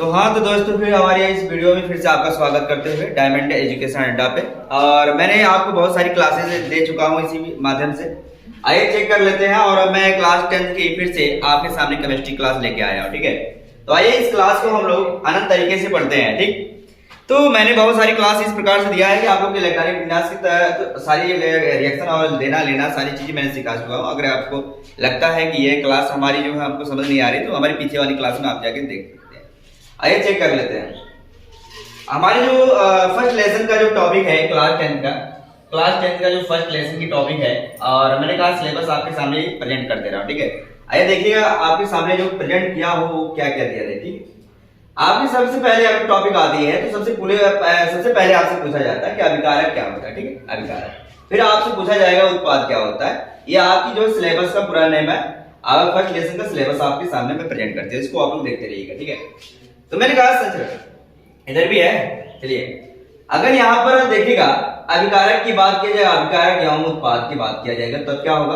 तो हाँ तो दोस्तों फिर हमारी इस वीडियो में फिर से आपका स्वागत करते हुए डायमंड एजुकेशन अड्डा पे। और मैंने आपको बहुत सारी क्लासेस दे चुका हूँ इसी माध्यम से। आइए चेक कर लेते हैं। और मैं क्लास 10 की फिर से आपके सामने केमिस्ट्री क्लास लेके आया हूँ। ठीक है, तो आइए इस क्लास को हम लोग अनंत तरीके से पढ़ते हैं। ठीक, तो मैंने बहुत सारी क्लास इस प्रकार से दिया है कि आप लोग इलेक्ट्रॉनिक विन्यास की सारी रिएक्शन और लेना लेना सारी चीजें मैंने सिखा चुका हूँ। अगर आपको लगता है कि ये क्लास हमारी जो है आपको समझ नहीं आ रही तो हमारी पीछे वाली क्लास में आप जाके देख सकते हैं। आइए चेक कर लेते हैं। हमारे जो फर्स्ट लेसन का जो टॉपिक है क्लास 10 का जो फर्स्ट लेसन की टॉपिक है, और मैंने कहा सिलेबस आपके सामने प्रेजेंट कर दे रहा हूँ। ठीक है, आइए देखिएगा आपके सामने जो प्रेजेंट किया हो वो क्या क्या दिया है। ठीक, आपकी सबसे पहले अगर टॉपिक आती है तो सबसे पहले आपसे पूछा जाता है कि अभिकारक क्या होता है। ठीक है, अभिकारक। फिर आपसे पूछा जाएगा उत्पाद क्या होता है। ये आपकी जो सिलेबस का पूरा नेम है। आप फर्स्ट लेसन का सिलेबस आपके सामने में प्रेजेंट करते हैं, इसको आप लोग देखते रहिएगा। ठीक है, तो मैंने कहा संचरण इधर भी है। चलिए, अगर यहाँ पर देखिएगा अभिकारक की बात की जाए, अभिकारक एवं उत्पाद की बात किया जाएगा तब क्या होगा।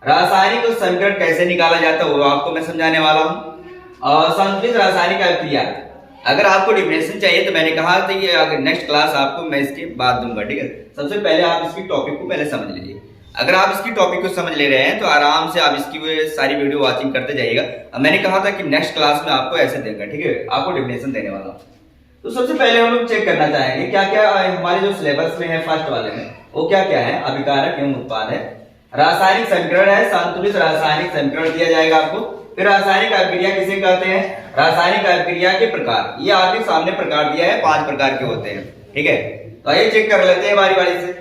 रासायनिक समीकरण कैसे निकाला जाता है वो आपको मैं समझाने वाला हूँ। और संतुलित रासायनिक अभिक्रिया, अगर आपको डिफिनेशन चाहिए तो मैंने कहा था कि अगर नेक्स्ट क्लास आपको मैं इसके बाद दूंगा। ठीक है, सबसे पहले आप इसकी टॉपिक को पहले समझ लीजिए। अगर आप इसकी टॉपिक को समझ ले रहे हैं तो आराम से आप इसकी सारी वीडियो वॉचिंग करते जाइएगा। मैंने कहा था कि नेक्स्ट क्लास में आपको ऐसे देगा। ठीक है, आपको डिफिनेशन देने वाला हूँ। तो सबसे पहले हम लोग चेक करना चाहेंगे क्या क्या हमारे जो सिलेबस में है फर्स्ट वाले में वो क्या क्या है। अभिकारक एवं उत्पाद है, रासायनिक समीकरण है, संतुलित रासायनिक समीकरण दिया जाएगा आपको। फिर रासायनिक अभिक्रिया किसे कहते हैं, रासायनिक अभिक्रिया के प्रकार, ये आपके सामने प्रकार दिया है, 5 प्रकार के होते हैं। ठीक है, तो आइए चेक कर लेते हैं बारी बारी से।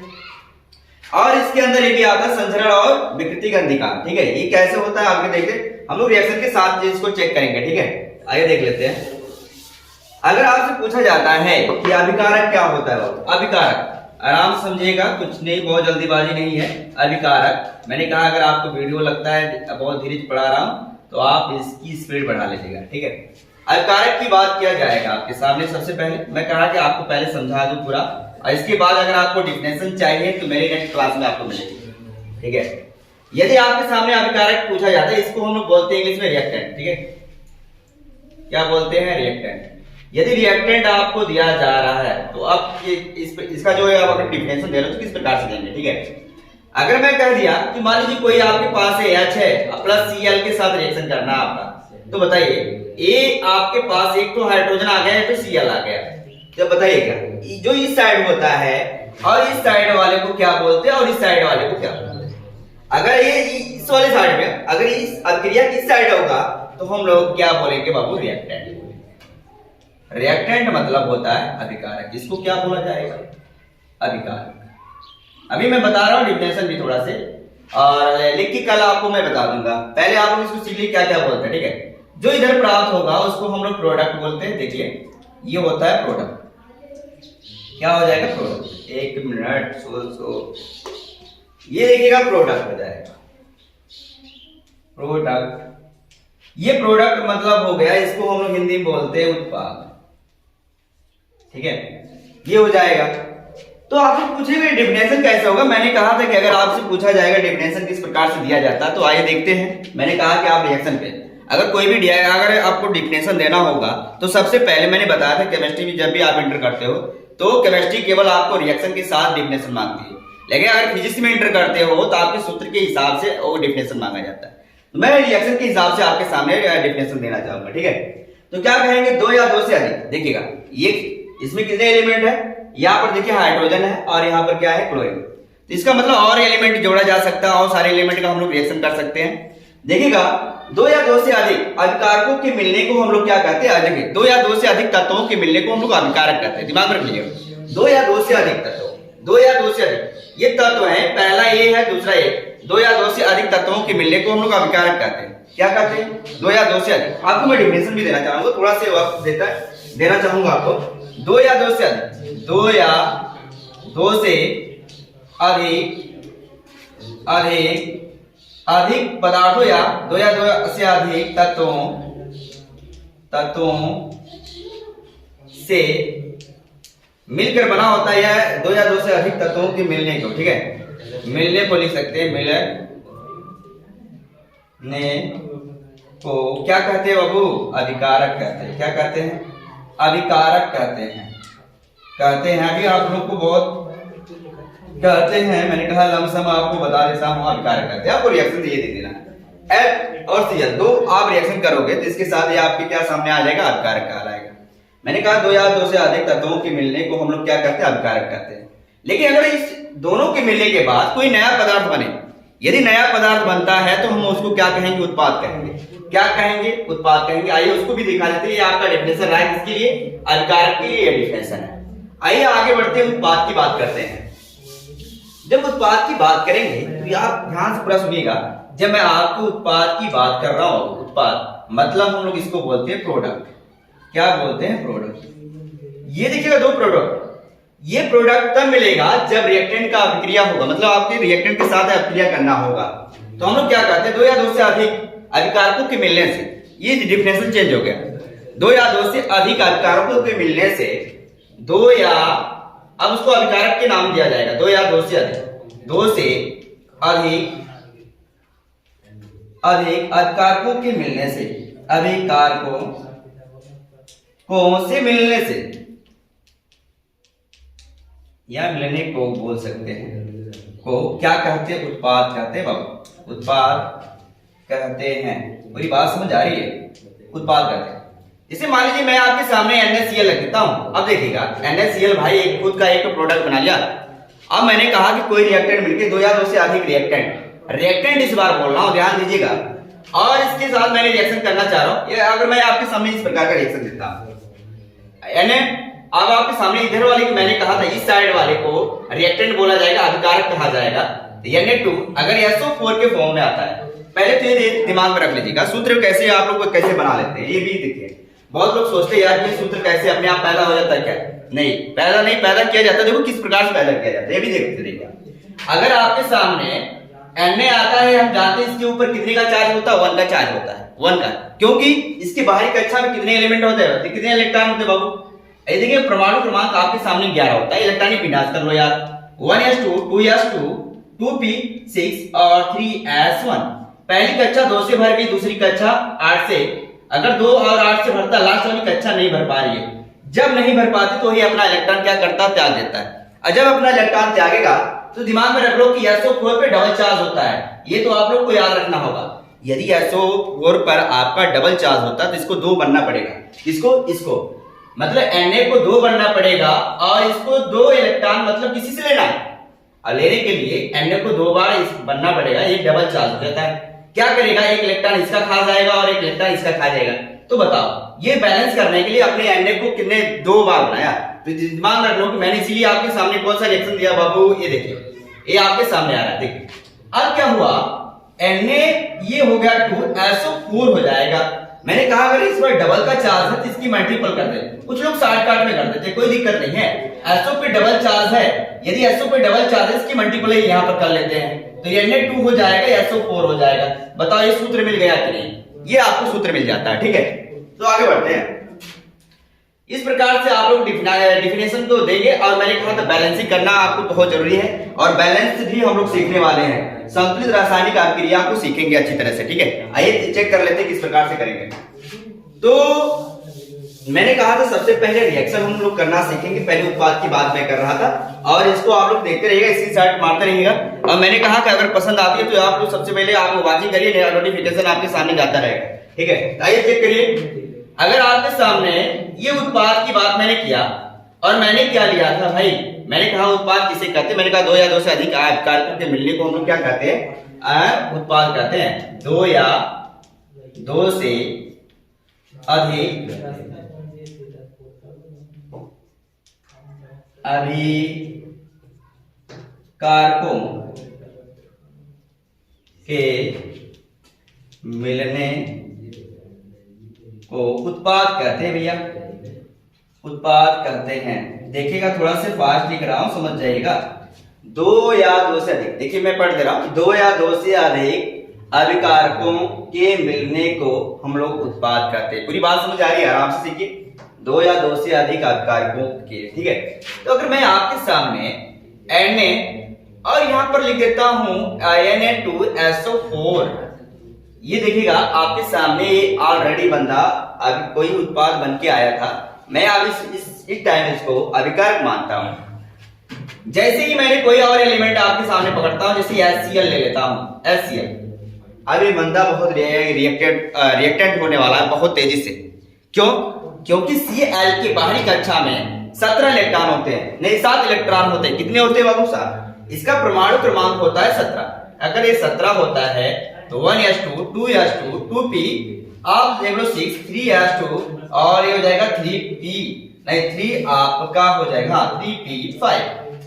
और इसके अंदर ये भी आता है संचरण और विकृति गंधिका। ठीक है, ये कैसे होता है आगे देखिए, हम लोग रिएक्शन के साथ इसको चेक करेंगे। ठीक है, आइए देख लेते हैं। अगर आपसे पूछा जाता है कि अभिकारक क्या होता है, अभिकारक आराम से समझिएगा, कुछ नहीं, बहुत जल्दीबाजी नहीं है। अभिकारक मैंने कहा अगर आपको वीडियो लगता है बहुत धीरे पढ़ा रहा हूं तो आप इसकी स्पीड बढ़ा लीजिएगा। ठीक है, अभिकारक की बात किया जाएगा आपके सामने। सबसे पहले मैं कहा कि आपको पहले समझा दूं पूरा, और इसके बाद अगर आपको डिफिनेशन चाहिए तो मेरी नेक्स्ट क्लास में आपको मिलेगी। ठीक है, यदि आपके सामने अभिकारक पूछा जाता है, इसको हम लोग बोलते हैं इंग्लिश में रिएक्टेंट। ठीक है, क्या बोलते हैं, रिएक्टेंट। यदि रिएक्टेंट आपको दिया जा रहा है तो अब इसका जो है आप अगर डिफिनेशन दे रहे हो तो किस प्रकार से देंगे। ठीक है, अगर मैं कह दिया कि मान लीजिए कोई आपके पास है H है प्लस Cl के साथ रिएक्शन करना आपका, तो बताइए ए आपके पास एक तो हाइड्रोजन आ गया है तो Cl आ गया, जब बताइएगा जो इस साइड होता है और इस साइड वाले को क्या बोलते हैं और इस साइड वाले को क्या बोलते हैं। अगर ये इस वाले साइड में अगर इस अभिक्रिया किस साइड होगा तो हम लोग क्या बोलेंगे बाबू, रिएक्टेंट। रिएक्टेंट मतलब होता है अभिकारक, इसको क्या बोला जाएगा, अभिकारक। अभी मैं बता रहा हूँ डिफिनेशन भी थोड़ा से, और लिख के कल आपको मैं बता दूंगा। पहले आप लोग इसको सीख लीजिए क्या क्या बोलते हैं। ठीक है, जो इधर प्राप्त होगा उसको हम लोग प्रोडक्ट बोलते हैं। देखिए ये होता है प्रोडक्ट, क्या हो जाएगा, प्रोडक्ट। एक मिनट ये देखिएगा प्रोडक्ट हो जाएगा, प्रोडक्ट। ये प्रोडक्ट मतलब हो गया, इसको हम लोग हिंदी में बोलते हैं उत्पाद। ठीक है, ये हो जाएगा। तो आपसे पूछेंगे डिफिनेशन कैसे होगा। मैंने कहा था कि अगर आपसे पूछा जाएगा डिफिनेशन किस प्रकार से दिया जाता है तो आइए देखते हैं। मैंने कहा कि आप रिएक्शन पे अगर कोई भी अगर आपको डिफिनेशन देना होगा तो सबसे पहले मैंने बताया था केमिस्ट्री में जब भी आप इंटर करते हो तो केमिस्ट्री केवल आपको रिएक्शन के साथ डिफिनेशन मांगती है, लेकिन अगर फिजिक्स में इंटर करते हो तो आपके सूत्र के हिसाब से वो डिफिनेशन मांगा जाता है। तो मैं रिएक्शन के हिसाब से आपके सामने डिफिनेशन देना चाहूंगा। ठीक है, तो क्या कहेंगे, 2 या 2 से अधिक। देखिएगा ये इसमें कितने एलिमेंट है, यहाँ पर देखिए हाइड्रोजन है और यहाँ पर क्या है, क्लोरीन। तो इसका मतलब और एलिमेंट जोड़ा जा सकता है और सारे एलिमेंट का हम लोग रिएक्शन कर सकते हैं। देखिएगा 2 या 2 से अधिक अभिकारकों के मिलने को हम लोग क्या कहते हैं, अधिक। 2 या 2 से अधिक तत्वों के मिलने को हम लोग अभिकारक कहते हैं, दिमाग में रख लीजिए। 2 या 2 से अधिक तत्व, 2 या 2 से अधिक ये तत्व है, पहला ए है दूसरा ए। 2 या 2 से अधिक तत्वों के मिलने को हम लोग अभिकारक कहते हैं। क्या कहते हैं, 2 या 2 से अधिक। आपको मैं डिफिनेशन भी देना चाहूंगा, थोड़ा सा वक्त देना चाहूंगा आपको। 2 या 2 से अधिक, 2 या 2 से अधिक पदार्थों या 2 या 2 से अधिक तत्वों से मिलकर बना होता है, 2 या 2 से अधिक तत्वों के मिलने को। ठीक है, मिलने को लिख सकते हैं, मिलने को क्या कहते हैं बाबू? अभिकारक कहते हैं। क्या कहते हैं? अभिकारक कहते हैं। कहते हैं अभी आप लोग को बहुत कहते हैं, मैंने कहा लमसम आपको बता देता हूँ अभिकारक कहते हैं। आपको रिएक्शन ये दे देना F और Cl दो आप रिएक्शन करोगे तो इसके साथ ये आपके क्या सामने आ जाएगा? अभिकारक कहलाएगा। मैंने कहा दो या दो से अधिक तत्वों के मिलने को हम लोग क्या कहते हैं? अभिकारक कहते हैं। लेकिन अगर इस दोनों के मिलने के बाद कोई नया पदार्थ बने, यदि नया पदार्थ बनता है तो हम उसको क्या कहेंगे? उत्पाद कहेंगे। क्या कहेंगे? उत्पाद कहेंगे। आइए उसको भी दिखा देते हैं। ये आपका डेफिनेशन रहा है किसके लिए? अभिकारक के लिए ये डेफिनेशन है। आइए आगे बढ़ते हैं, उत्पाद की बात करते हैं। जब उत्पाद की बात करेंगे तो आप ध्यान से पूरा सुनिएगा। जब मैं आपको उत्पाद की बात कर रहा हूं, उत्पाद मतलब हम लोग इसको बोलते हैं प्रोडक्ट। क्या बोलते हैं? प्रोडक्ट। ये देखिएगा दो प्रोडक्ट, ये प्रोडक्ट तब मिलेगा जब रिएक्टेंट का अभिक्रिया होगा, मतलब आपके रिएक्टेंट के साथ अभिक्रिया करना होगा। तो हम लोग क्या कहते हैं? दो या दो से अधिक अभिकारकों के मिलने से, ये डिफिनेशन चेंज हो गया। दो या दो से अधिक अभिकारकों के मिलने से, दो या, अब उसको अभिकारक के नाम दिया जाएगा। दो या दो से अधिक, दो से अधिक अभिकारकों के मिलने से, अभिकारकों को से मिलने से या मिलने को बोल सकते हैं, को क्या कहते हैं? उत्पाद कहते हैं बाबू। उत्पाद कहते हैं। पूरी बात समझ आ रही है? उत्पाद कहते हैं। इसे मान लीजिए मैं आपके सामने NaCl रख देता हूं। अब देखिएगा NaCl भाई एक खुद का एक प्रोडक्ट बना लिया। अब मैंने कहा कि कोई रिएक्टेंट मिलके दो या दो से अधिक रिएक्टेंट इस बार बोल रहा हूं, ध्यान दीजिएगा, और इसके साथ मैंने रिएक्शन करना चाह रहा हूं। अगर मैं आपके सामने इस प्रकार का रिएक्शन देता हूं, अब आपके सामने इधर वाले को मैंने कहा था इस साइड वाले को रिएक्टेंट बोला जाएगा, अभिकारक कहा जाएगा। Na2 अगर SO4 के फॉर्म में आता है, पहले तो ये दिमाग में रख लीजिएगा। सूत्र कैसे आप लोग कैसे बना लेते हैं ये भी देखिए। बहुत लोग सोचते हैं यार ये सूत्र कैसे अपने आप पैदा हो जाता है, क्या? नहीं, पैदा किया जाता है। देखो किस प्रकार से पैदा किया जाता है ये भी देखते रहिएगा। अगर आपके सामने Na आता है, हम जानते हैं इसके ऊपर कितने का चार्ज होता है? 1 का चार्ज होता है, 1 का। क्योंकि इसकी बाहरी कक्षा में कितने एलिमेंट होते हैं? कितने इलेक्ट्रॉन होते हैं बाबू? देखिए परमाणु क्रमांक आपके सामने 11 होता है। इलेक्ट्रॉनिक विन्यास कर लो यार, 1s2 2s2 2p6 और 3s1। पहली कक्षा 2 से भर गई, दूसरी कक्षा 8 से। अगर 2 और 8 से भरता, लास्ट वाली कक्षा नहीं भर पा रही है। जब नहीं भर पाती तो ये अपना इलेक्ट्रॉन क्या करता है? त्याग देता है। और जब अपना इलेक्ट्रॉन त्यागेगा तो दिमाग में रख लो कि SO4 पे डबल चार्ज होता है। ये तो आप लोग को याद रखना होगा। यदि SO4 पर आपका डबल चार्ज होता है तो इसको 2 बनना पड़ेगा। इसको मतलब Na को 2 बनना पड़ेगा और इसको 2 इलेक्ट्रॉन मतलब किसी से लेना है। और लेने के लिए Na को 2 बार बनना पड़ेगा, ये डबल चार्ज हो जाता है। क्या करेगा? एक इलेक्ट्रॉन इसका खा जाएगा और एक इलेक्ट्रॉन इसका खा जाएगा। तो बताओ, ये बैलेंस करने के लिए अपने Na को कितने 2 बार बनाया। तो दिमाग में रख लो कि मैंने इसीलिए आपके सामने कौन सा रिएक्शन दिया बाबू? ये देखिए, ये आपके सामने आ रहा है। देखिए अब क्या हुआ? Na ये हो गया 2SO4 हो जाएगा। मैंने कहा अगर इस पर डबल का चार्ज है तो इसकी मल्टीपल कर दे। कुछ लोग शॉर्टकट में कर देते, कोई दिक्कत नहीं है। SO पे डबल चार्ज है, यदि SO पे डबल चार्ज है इसकी मल्टीपल यहाँ पर कर लेते हैं तो ये Na2 हो जाएगा, SO4 हो जाएगा। बताओ ये सूत्र मिल गया कि नहीं? ये आपको सूत्र मिल जाता है। ठीक है, तो आगे बढ़ते हैं। इस प्रकार से आप लोग डिफिनेशन तो देंगे। और मैंने कहा था बैलेंसिंग करना आपको बहुत जरूरी है, और बैलेंस भी हम लोग सीखने वाले हैं। संतुलित रासायनिक अभिक्रिया को सीखेंगे अच्छी तरह से। ठीक है, आइए चेक कर लेते हैं किस प्रकार से करेंगे। तो मैंने कहा था सबसे पहले रिएक्शन हम लोग करना सीखेंगे। पहले उत्पाद की बात मैं कर रहा था, और इसको आप लोग देखते रहिएगा, इसकी साइड मारते रहिएगा। और मैंने कहा कि अगर पसंद आती है तो आप लोग सबसे पहले आप वॉचिंग करिए, नोटिफिकेशन आपके सामने जाता रहेगा। ठीक है, आइए चेक करिए। अगर आपके सामने ये उत्पाद की बात मैंने किया, और मैंने क्या लिया था भाई? मैंने कहा उत्पाद किसे कहते हैं? मैंने कहा 2 या 2 से अधिक अभिकारकों के मिलने को हम लोग क्या कहते हैं? उत्पाद कहते हैं। 2 या 2 से अधिक अभिकारकों के मिलने को उत्पाद कहते हैं भैया, उत्पाद कहते हैं। देखिएगा थोड़ा से फास्ट लिख रहा हूं, समझ जाइएगा। 2 या 2 से अधिक, देखिए मैं पढ़ दे रहा हूं। 2 या 2 से अधिक अभिकारकों के मिलने को हम लोग उत्पाद कहते हैं। पूरी बात समझ आ रही है? आराम से सीखिए। 2 या 2 से अधिक अभिकारकों के, ठीक है। तो अगर मैं आपके सामने Na और यहां पर लिख देता हूं Na2SO4, ये देखिएगा आपके सामने ऑलरेडी बंदा अभी कोई उत्पाद बन के आया था। मैं अब इस टाइम इसको अभिकारक मानता हूं। जैसे ही मैंने कोई और एलिमेंट आपके सामने पकड़ता हूं, जैसे HCl ले लेता हूं, HCl, अब ये बंदा बहुत रिएक्टेंट होने वाला है बहुत तेजी से। क्यों? क्योंकि Cl के बाहरी कक्षा में 17 इलेक्ट्रॉन होते हैं, नहीं 7 इलेक्ट्रॉन होते हैं। कितने होते हैं बाबू? 7। इसका परमाणु क्रमांक होता है 17। अगर ये 17 होता है तो 1s2 2s2 2p, आप देख लो 6 3s2 और ये हो जाएगा 3p, नहीं 3 आपका हो जाएगा 3p5।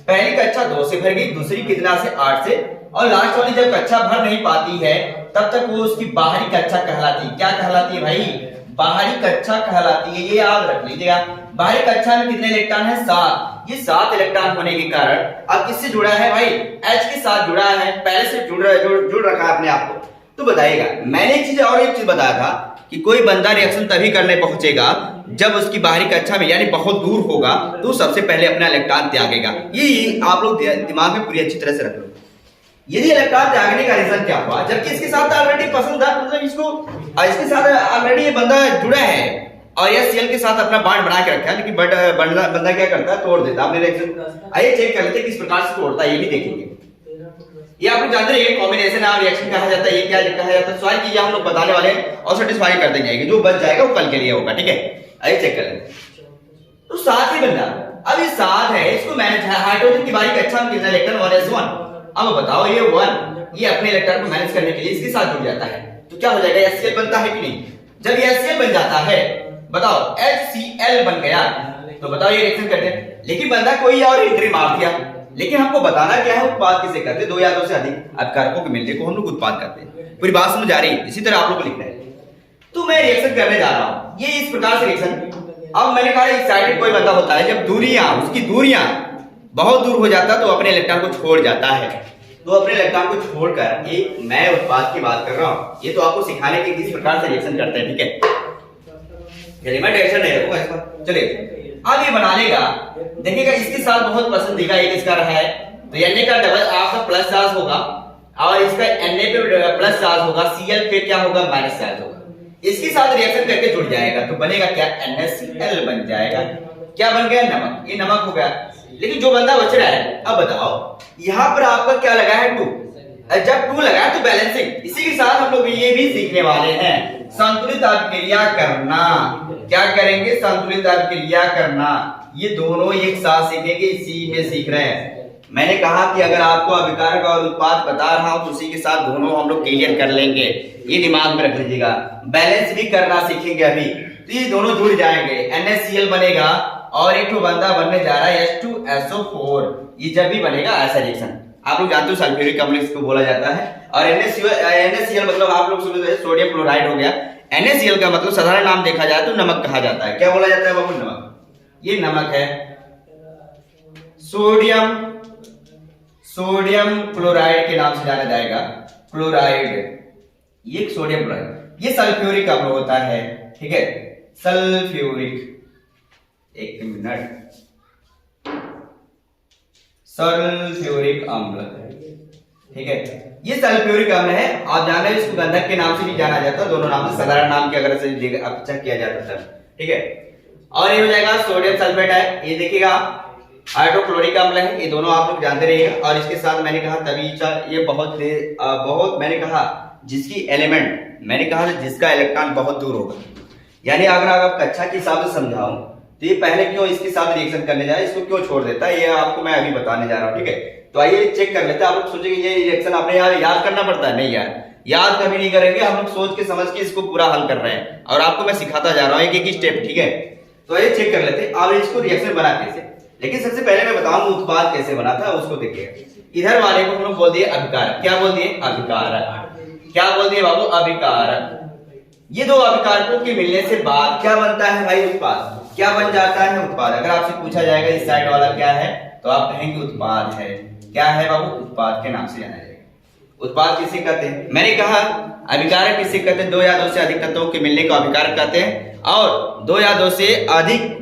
पहली कक्षा 2 से भर गई, दूसरी कितना से 8 से, और लास्ट वाली जब कक्षा भर नहीं पाती है तब तक वो उसकी बाहरी कक्षा कहलाती है। क्या कहलाती है भाई? बाहरी कक्षा कहलाती है। ये याद रख लीजिएगा। बाहरी कक्षा में कितने इलेक्ट्रॉन है? 7। ये 7 इलेक्ट्रॉन होने के कारण अब किससे जुड़ा है भाई? H के साथ जुड़ा है, पहले से जुड़ रखा है अपने आप को। तो बताइएगा, मैंने एक चीज बताया था कि कोई बंदा रिएक्शन तभी करने पहुंचेगा जब उसकी बाहरी कक्षा में यानी बहुत दूर होगा तो सबसे पहले अपना इलेक्ट्रॉन त्यागेगा। ये आप लोग दिमाग में पूरी अच्छी तरह से रख लो। यदि इलेक्ट्रॉन त्यागने का रीजन क्या हुआ? जबकि इसके साथ ऑलरेडी पसंद था, मतलब इसके साथ ऑलरेडी ये बंदा जुड़ा है और ये Cl के साथ अपना बॉन्ड बना के रखा है, लेकिन बंदा क्या करता है? तोड़ देता है अपने रिएक्शन। आइए चेक कर लेते हैं किस प्रकार से तोड़ता है, ये भी देखेंगे। ये आप लोग जानते हैं कॉम्बिनेशन और रिएक्शन कहा जाता है। ये क्या कहा जाता है? सारी चीजें हम लोग बताने वाले हैं और सेटिस्फाई कर देंगे। जो बच जाएगा वो कल के लिए होगा, ठीक है? आइए चेक कर लेते हैं। तो 7 ही बंदा, अब ये 7 है, इसको मैनेज हाइड्रोजन की बाहरी कक्षा में कितना इलेक्ट्रॉन? 1s1। अब बताओ ये 1 ये अपने इलेक्ट्रॉन को मैनेज करने के लिए इसके साथ जुड़ जाता है तो क्या हो जाएगा? HCl बनता है कि नहीं? जब ये HCl बन जाता है, बताओ HCl बन गया तो बताओ ये रिएक्शन करते हैं। लेकिन बंदा कोई और एंट्री मार दिया। लेकिन हमको बताना क्या है? उत्पाद किसे करते हैं? 2 या 2 से अधिक अभिकारकों के मिलने को हम लोग उत्पाद करते हैं। पूरी बात समझ आ रही है? इसी तरह आप लोग को लिखना है। तो मैं रिएक्शन करने जा रहा हूं, ये इस प्रकार से रिएक्शन। अब मैंने कहा एक्साइटेड कोई बंदा होता है जब उसकी दूरियां बहुत दूर हो जाता तो अपने इलेक्ट्रॉन को छोड़ जाता है। तो अपने इलेक्ट्रॉन को छोड़कर एक मैं उत्पाद की बात कर रहा हूं। ये तो आपको सिखाने के किस प्रकार से रिएक्शन करते हैं, ठीक है? एलिमेंट रिएक्शन नहीं रखूंगा इसका। चलिए अब ये बना लेगा, देखिएगा इसके साथ बहुत पसंदीदा एक इसका रहा है तो Na का डबल आपका प्लस चार्ज होगा और इसका Na पे प्लस चार्ज होगा, Cl पे क्या होगा? माइनस चार्ज होगा। इसके साथ रिएक्शन करके जुड़ जाएगा तो बनेगा क्या? NaCl बन जाएगा। क्या बन गया? नमक। ये नमक हो गया। लेकिन जो बंदा बच रहा है, अब बताओ यहां पर आपका क्या लगा है? 2। जब 2 लगा तो बैलेंसिंग। इसी के साथ हम लोग ये भी सीखने वाले हैं संतुलित अभिक्रिया करना। क्या करेंगे? संतुलित अभिक्रिया करना। ये दोनों एक साथ सीखेंगे, इसी में सीख रहे हैं। मैंने कहा कि अगर आपको अभिकारक और उत्पाद बता रहा हूं तो उसी के साथ दोनों हम लोग क्लियर कर लेंगे। ये दिमाग में रख लीजिएगा। बैलेंस भी करना सीखेंगे अभी, तो ये दोनों जुड़ जाएंगे, NaCl बनेगा और एक बंदा बनने जा रहा है H2SO4। ये जब भी बनेगा ऐसा रिएक्शन, आप लोग जानते हो सल्फ्यूरिक अम्ल इसको बोला जाता है। और NaCl मतलब आप लोग सुने सोडियम क्लोराइड हो गया। NaCl का मतलब साधारण नाम देखा जाए तो नमक कहा जाता है। क्या बोला जाता है बाबू? नमक। ये नमक है। सोडियम क्लोराइड के नाम से जाना जाएगा। क्लोराइड, ये सोडियम क्लोराइड। ये सल्फ्यूरिक अम्ल होता है, ठीक है? सल्फ्यूरिक, एक मिनट, सल्फ्यूरिक अम्ल, ठीक है? ये सल्फ्यूरिक अम्ल है। आप जान रहे हैं इसको गंधक के नाम से भी जाना जाता है। दोनों नाम से साधारण नाम की अगर से अच्छा किया जाता है, ठीक है? और ये हो जाएगा सोडियम सल्फेट है। ये देखिएगा हाइड्रोक्लोरिक अम्ल है। ये दोनों आप लोग जानते रहिएगा। और इसके साथ मैंने कहा तभी ये बहुत मैंने कहा जिसकी एलिमेंट, मैंने कहा जिसका इलेक्ट्रॉन बहुत दूर होगा, यानी अगर आप कक्षा के हिसाब से समझाऊं तो ये पहले क्यों इसके साथ रिएक्शन करने जाए, इसको क्यों छोड़ देता है, ये आपको मैं अभी बताने जा रहा हूं, ठीक है? तो आइए चेक कर लेते हैं। आप लोग सोचेंगे ये रिएक्शन आपने याद करना पड़ता है? नहीं यार, याद कभी नहीं करेंगे। हम लोग सोच के समझ के इसको पूरा हल कर रहे हैं और आपको मैं सिखाता जा रहा हूं एक एक स्टेप, ठीक है? तो आइए चेक कर लेते हैं अब इसको रिएक्शन बना कैसे। लेकिन सबसे पहले मैं बताऊंगा उत्पाद कैसे बना था, उसको देखिए। इधर वाले को हम लोग बोल दिए अभिकारक। क्या बोल दिए? अभिकारक। क्या बोल दिए बाबू? अभिकारक। ये दो अभिकारकों के मिलने से बाद क्या बनता है भाई? उत्पाद। क्या बन जाता है? उत्पाद। अगर आपसे पूछा जाएगा इस साइड वाला क्या है तो आप कहेंगे उत्पाद है। क्या है बाबू? उत्पाद के नाम से जाना जाएगा। उत्पाद किसे कहते हैं? मैंने कहा अभिकारक किसे कहते हैं? 2 या 2 से अधिक तत्वों के मिलने को अभिकारक कहते हैं। और 2 या 2 से अधिक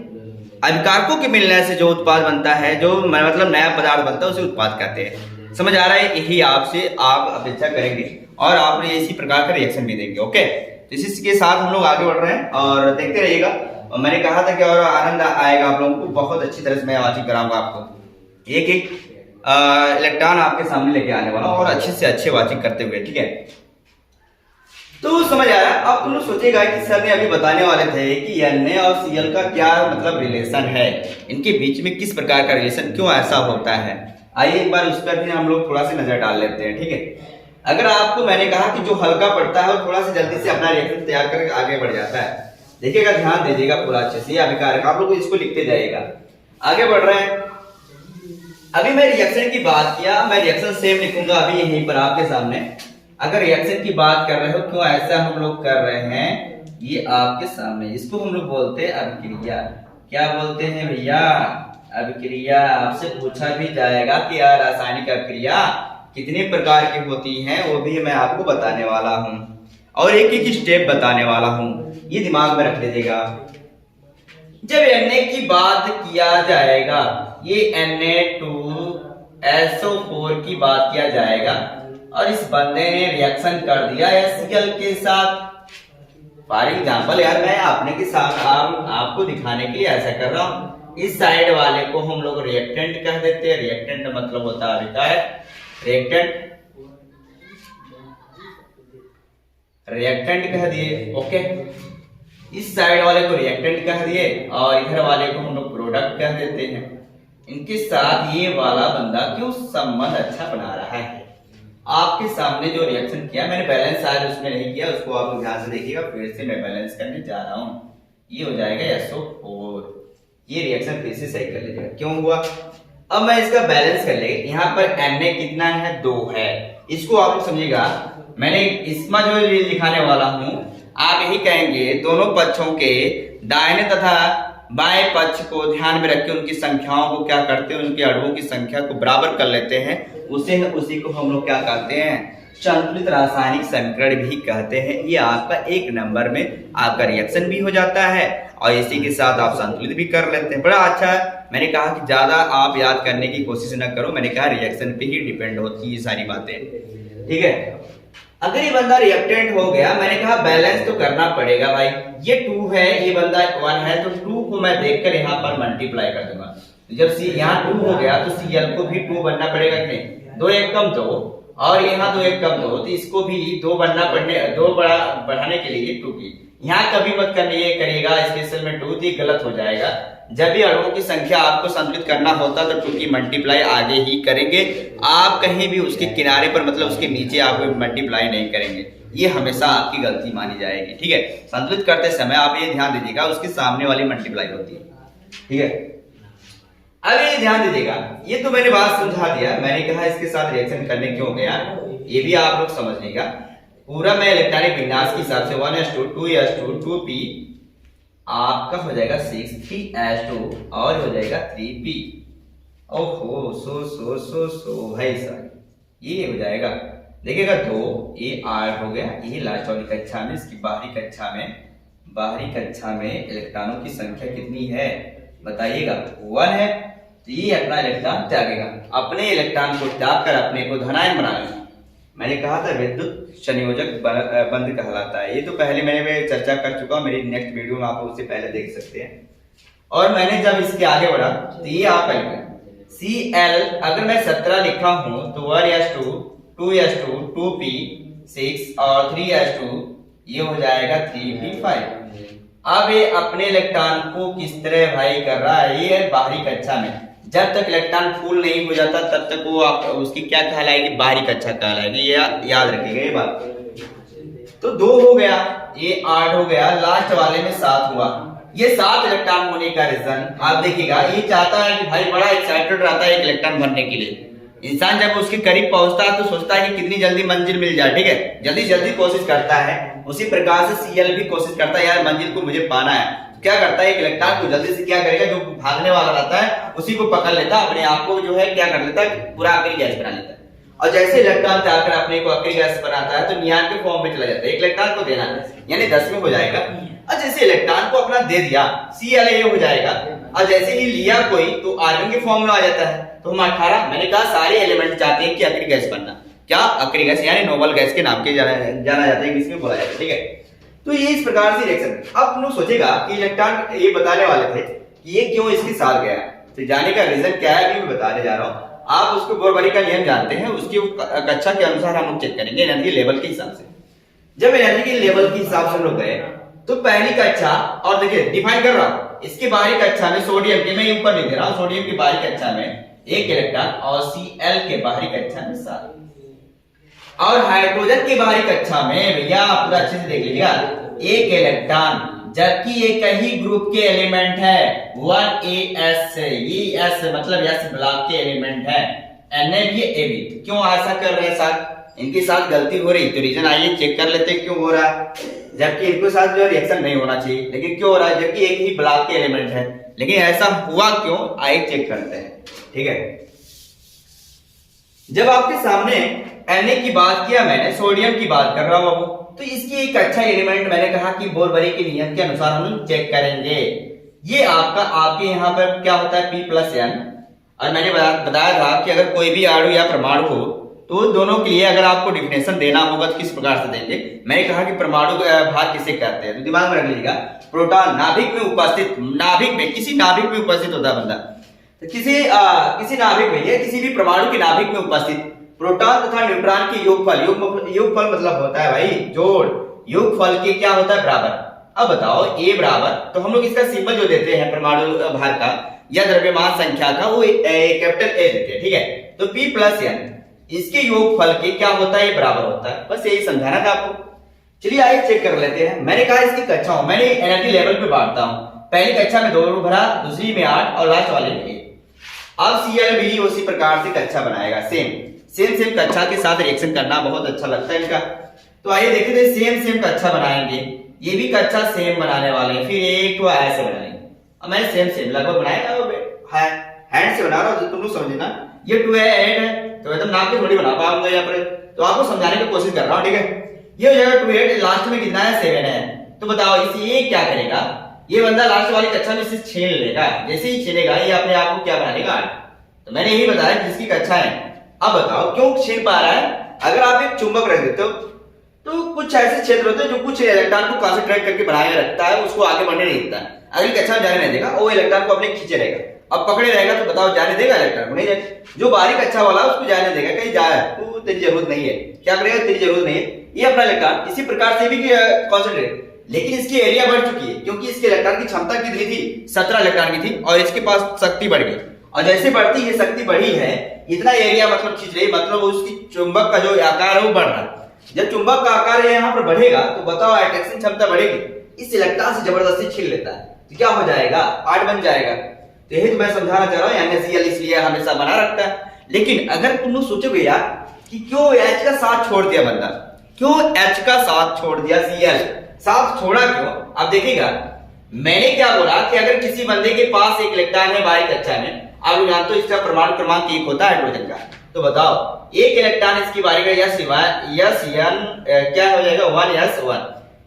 अभिकारकों के मिलने से जो उत्पाद बनता है, जो मतलब नया पदार्थ बनता है, उसे उत्पाद कहते हैं। समझ आ रहा है? यही आपसे आप अपेक्षा करेंगे। और आप इसी प्रकार का रिएक्शन भी देंगे। ओके, तो इसी के साथ हम लोग आगे बढ़ रहे हैं और देखते रहिएगा। और मैंने कहा था कि और आनंद आएगा आप लोगों को, बहुत अच्छी तरह से मैं वाचिंग कराऊंगा आपको, एक एक इलेक्ट्रॉन आपके सामने लेके आने वाला और अच्छे से अच्छे वाचिंग करते हुए। ठीक है, तो समझ आया। अब तुम लोग सोचेगा कि सर ने अभी बताने वाले थे कि Na और Cl का क्या मतलब रिलेशन है, इनके बीच में किस प्रकार का रिलेशन, क्यों ऐसा होता है। आइए एक बार उस पर भी हम लोग थोड़ा सा नजर डाल लेते हैं। ठीक है, अगर आपको मैंने कहा कि जो हल्का पड़ता है वो थोड़ा सा जल्दी से अपना रिएक्शन तैयार करके आगे बढ़ जाता है। देखिएगा, ध्यान दीजिएगा पूरा अच्छे से, आप लोग इसको लिखते जाइएगा। आगे बढ़ रहे हैं। अभी मैं रिएक्शन की बात किया, मैं रिएक्शन सेम लिखूंगा अभी यहीं पर आपके सामने। अगर रिएक्शन की बात कर रहे हो, क्यों ऐसा हम लोग कर रहे हैं, ये आपके सामने, इसको हम लोग बोलते हैं अभिक्रिया। क्या बोलते हैं भैया, अभिक्रिया। आपसे पूछा भी जाएगा कि यार रासायनिक अभिक्रिया कितने प्रकार की होती हैं, वो भी मैं आपको बताने वाला हूं और एक एक स्टेप बताने वाला हूं, ये दिमाग में रख लीजिएगा। जब Na की बात किया जाएगा, ये Na2SO4 की बात किया जाएगा और इस बंदे ने रिएक्शन कर दिया Cl के साथ। फॉर एग्जाम्पल यार, मैं अपने के साथ आपको दिखाने के लिए ऐसा कर रहा हूं। इस साइड वाले को हम लोग रिएक्टेंट कह देते हैं। रिएक्टेंट मतलब होता है अभिकारक। रिएक्टेंट कह दिए। ओके, इस साइड वाले को रिएक्टेंट कह दिए और इधर वाले को हम लोग प्रोडक्ट कह देते हैं। इनके साथ ये वाला बंदा क्यों संबंध अच्छा बना रहा है। आपके सामने जो रिएक्शन किया मैंने, बैलेंस शायद उसमें नहीं किया, उसको आप ध्यान से देखिएगा। फिर से मैं बैलेंस करने जा रहा हूं, ये हो जाएगा SO4। ये रिएक्शन फिर से सही कर लीजिएगा, क्यों हुआ। अब मैं इसका बैलेंस कर ले, यहाँ पर Na कितना है, 2 है। इसको आप लोग समझिएगा, मैंने इसमें जो दिखाने वाला हूं, आप यही कहेंगे दोनों पक्षों के दाहिने तथा बाएं पक्ष को ध्यान में रख के उनकी संख्याओं को क्या करते हैं, उनके अणुओं की संख्या को बराबर कर लेते हैं। उसी को हम लोग क्या कहते हैं, संतुलित रासायनिक समीकरण भी कहते हैं। ये आपका 1 नंबर में आपका रिएक्शन भी हो जाता है और इसी के साथ आप संतुलित भी कर लेते हैं। बड़ा अच्छा है। मैंने कहा कि ज्यादा आप याद करने की कोशिश न करो, मैंने कहा रिएक्शन पे ही डिपेंड होती है ये सारी बातें। ठीक है, अगर ये बंदा रिएक्टेंट हो गया, मैंने कहा बैलेंस तो करना पड़ेगा भाई। ये 2 है, ये बंदा 1 है, तो 2 को मैं देखकर यहाँ पर मल्टीप्लाई कर दूंगा। जब यहाँ 2 हो गया तो Cl को भी 2 बनना पड़ेगा कि नहीं। 2 1 कम 2 और यहाँ 2 1 कम 2, तो इसको भी 2 बढ़ाने के लिए 2 की। यहाँ कभी मत करिएगा स्पेशल में 2 दी गलत हो जाएगा। जब भी अणुओं की संख्या आपको संतुलित करना होता तो 2 की मल्टीप्लाई आगे ही करेंगे। आप कहीं भी उसके किनारे पर मतलब उसके नीचे आप मल्टीप्लाई नहीं करेंगे, ये हमेशा आपकी गलती मानी जाएगी। ठीक है, संतुलित करते समय आप ये ध्यान दीजिएगा उसके सामने वाली मल्टीप्लाई होती है। ठीक है, अब ये ध्यान दीजिएगा, ये तो मैंने बात समझा दिया। मैंने कहा इसके साथ रिएक्शन करने क्यों गया, ये भी आप लोग समझिएगा। पूरा मैं इलेक्ट्रॉनिक विन्यास के हिसाब से 1s2 2s2 2p आपका हो जाएगा 6 3s2 और हो जाएगा 3p। ओहो सो भाई साहब, ये हो जाएगा। देखिएगा 2 ये 8 हो गया। ये लास्ट वाली कक्षा में, इसकी बाहरी कक्षा में इलेक्ट्रॉनों की संख्या कितनी है बताइएगा, 1 है। तो ये अपना इलेक्ट्रॉन त्यागेगा, अपने इलेक्ट्रॉन को त्याग कर अपने को धनायन बना लेगा। मैंने कहा था विद्युत संयोजक बंध कहलाता है। ये तो पहले मैंने चर्चा कर चुका हूं, मेरी नेक्स्ट वीडियो में आप उससे पहले देख सकते हैं। और मैंने जब इसके आगे बढ़ा तो ये आप Cl अगर मैं 17 लिखा हूं तो 1s2 2s2 2p 6 और 3s2 ये हो जाएगा 3p5। अब ये अपने इलेक्ट्रॉन को किस तरह भाई कर रहा है, ये बाहरी कक्षा में। जब तक इलेक्ट्रॉन फुल नहीं हो जाता तब तक वो उसकी क्या कहलाएगी, बाहरी कक्षा कहलाएगी। ये याद रखिएगा ये बात। तो 2 हो गया, ये 8 हो गया, लास्ट वाले में 7 हुआ। ये 7 इलेक्ट्रॉन होने का रीजन आप देखिएगा, ये चाहता है कि भाई बड़ा एक्साइटेड रहता है एक इलेक्ट्रॉन भरने के लिए। इंसान जब उसके करीब पहुंचता है तो सोचता है कि कितनी जल्दी मंजिल मिल जाए। ठीक है, जल्दी कोशिश करता है। उसी प्रकार से Cl भी कोशिश करता है, यार मंजिल को मुझे पाना है। क्या करता है, एक इलेक्ट्रॉन को जल्दी से क्या करेगा, जो भागने वाला रहता है उसी को पकड़ लेता है, अपने आप को जो है क्या कर लेता है, पूरा आखिरी गैस बना लेता है। और जैसे इलेक्ट्रॉन जाकर अपने को आखिरी गैस बनाता है तो नियान के फॉर्म में चला जाता है। एक इलेक्ट्रॉन को देना यानी 10 में हो जाएगा। और जैसे इलेक्ट्रॉन को अपना दे दिया Cl हो जाएगा, और जैसे ही लिया कोई तो आर्गन के फॉर्म में आ जाता है। तो हम 18, मैंने कहा सारे एलिमेंट चाहते हैं कि आखिरी गैस बनना। क्या अक्रिय गैस यानी नोबल गैस के नाम के जाना जाता है, इंग्लिश में बोला जाता है। ठीक है, तो ये इस प्रकार से रिएक्शन। अब तुम सोचेगा कि इलेक्ट्रॉन ये बताने वाले थे कि ये क्यों इसके साथ गया, तो जाने का रीजन क्या है अभी मैं बताने जा रहा हूँ। आप उसको बोरबरी का नियम जानते हैं, उसकी कक्षा के अनुसार हम लोग चेक करेंगे एनर्जी लेवल के हिसाब से। जब एनर्जी के लेवल के हिसाब से हम लोग गए तो पहली कक्षा, और देखिए डिफाइन कर रहा हूं, इसके बाहरी कक्षा में सोडियम के, मैं ऊपर लिख दे रहा हूं, सोडियम की बाहरी कक्षा में 1 इलेक्ट्रॉन और Cl के बाहरी कक्षा में 7, और हाइड्रोजन की बाहरी कक्षा में भैया पूरा अच्छे से देख लीजिएगा 1 इलेक्ट्रॉन, जबकि ये कई ग्रुप के एलिमेंट है 1s, ये s मतलब s ब्लॉक के एलिमेंट है, Na भी A भी। क्यों ऐसा कर रहे हैं साथ, इनके साथ गलती हो रही, तो रीजन आइए चेक कर लेते हैं क्यों हो रहा है। जबकि इनके साथ जो रिएक्शन नहीं होना चाहिए, लेकिन क्यों हो रहा है, जबकि एक ही ब्लॉक के एलिमेंट है, लेकिन ऐसा हुआ क्यों आइए चेक करते हैं। ठीक है, जब आपके सामने Na की बात किया मैंने, सोडियम की बात कर रहा हूं अब, तो इसकी एक अच्छा एलिमेंट मैंने कहा कि बोरबरी के नियम के अनुसार हम लोग चेक करेंगे। ये आपके यहाँ पर क्या होता है P+N, और मैंने बताया था कि अगर कोई भी अणु या परमाणु हो तो दोनों के लिए अगर आपको डिफिनेशन देना होगा तो किस प्रकार से देंगे। मैंने कहा कि परमाणु भार किसे कहते हैं, तो दिमाग में रख लीजिएगा, प्रोटॉन नाभिक में उपस्थित, नाभिक में किसी नाभिक में उपस्थित होता है बंदा, तो किसी नाभिक में या किसी भी परमाणु के नाभिक में उपस्थित प्रोटॉन तथा न्यूट्रॉन के योगफल, योगफल मतलब होता है भाई जोड़, योगफल के क्या होता है बराबर। अब बताओ A बराबर, तो हम लोग इसका सिंबल जो देते हैं परमाणु भार का या द्रव्यमान संख्या का वो कैपिटल A देते हैं। ठीक है, तो P+N इसके योगफल के क्या होता है, ये बराबर होता है, बस यही समझाना था आपको। चलिए आइए चेक कर लेते हैं। मैंने कहा इसकी कक्षा हो, मैंने एनर्जी लेवल पे बांटता हूं, पहली कक्षा में 2 भरा, दूसरी में 8 और लास्ट वाले में 1। अब Cl भी उसी प्रकार से कक्षा बनाएगा, सेम कक्षा के साथ रिएक्शन करना बहुत अच्छा लगता है इनका। तो आइए देखते हैं, सेम कक्षा बनाएंगे, ये भी कक्षा सेम बनाने वाले हैं, फिर एक तो ऐसे बनाएंगे। अब मैं सेम लगभग बनाया हैंड से बना रहा हूं, तुम लोग समझना, ये 2 है 8 है, तो एकदम नाम के थोड़ी बना पाऊंगा यहाँ पर, तो आपको समझाने की कोशिश कर रहा हूँ। ठीक है, ये हो जाएगा 2 8, लास्ट में कितना है 7 है। तो बताओ इसे ये क्या करेगा, ये बंदा लास्ट वाली कक्षा में इसे छीन लेगा, जैसे ही छीनेगा ये अपने आप को क्या बना लेगा 8। तो मैंने यही बताया जिसकी कक्षा है। अब बताओ क्यों छीन पा रहा है, अगर आप एक चुंबक रख देते हो तो कुछ ऐसे क्षेत्र होते हैं जो कुछ इलेक्ट्रॉन को कंसंट्रेट करके बनाए रखता है, उसको आगे बढ़ने नहीं देता है, अगली कक्षा में जाने नहीं देगा, वो इलेक्ट्रॉन को अपने खींचे रहेगा। अब पकड़े रहेगा तो बताओ जाने देगा इलेक्ट्रॉन को, नहीं जाने। जो बाहरी कक्षा वाला उसको जाने देगा, कहीं जा रहा है तो तेरी जरूरत नहीं है, क्या करेगा, तेरी जरूरत नहीं है, ये अपना इलेक्ट्रॉन इसी प्रकार से भी कंसंट्रेट, लेकिन इसकी एरिया बढ़ चुकी है क्योंकि इसके इलेक्ट्रॉन की क्षमता कितनी थी, 17 इलेक्ट्रॉन की थी, और इसके पास शक्ति बढ़ गई, और जैसे बढ़ती है शक्ति बढ़ी है, इतना एरिया मतलब खींच रही, मतलब उसकी चुंबक का जो आकार है वो बढ़ रहा है। जब चुंबक का आकार यहाँ पर बढ़ेगा तो बताओ अट्रैक्शन क्षमता बढ़ेगी, इस इलेक्ट्रॉन से जबरदस्ती छीन लेता है, तो क्या हो जाएगा 8 बन जाएगा। तो यही तो मैं समझाना चाह रहा हूँ, NaCl इसलिए हमेशा बना रखता है। लेकिन अगर तुम लोग सोचोगे यार कि क्यों H का साथ छोड़ दिया बंदा, क्यों H का साथ छोड़ दिया, Cl साथ छोड़ा क्यों, अब देखिएगा मैंने क्या बोला कि अगर किसी बंदे के पास एक इलेक्ट्रॉन है बाहरी कक्षा में, आप लोग जानते हो इसका परमाणु क्रमांक 1 होता है हाइड्रोजन का, तो बताओ एक इलेक्ट्रॉन इसकी बाहरी का क्या हो जाएगा 1s1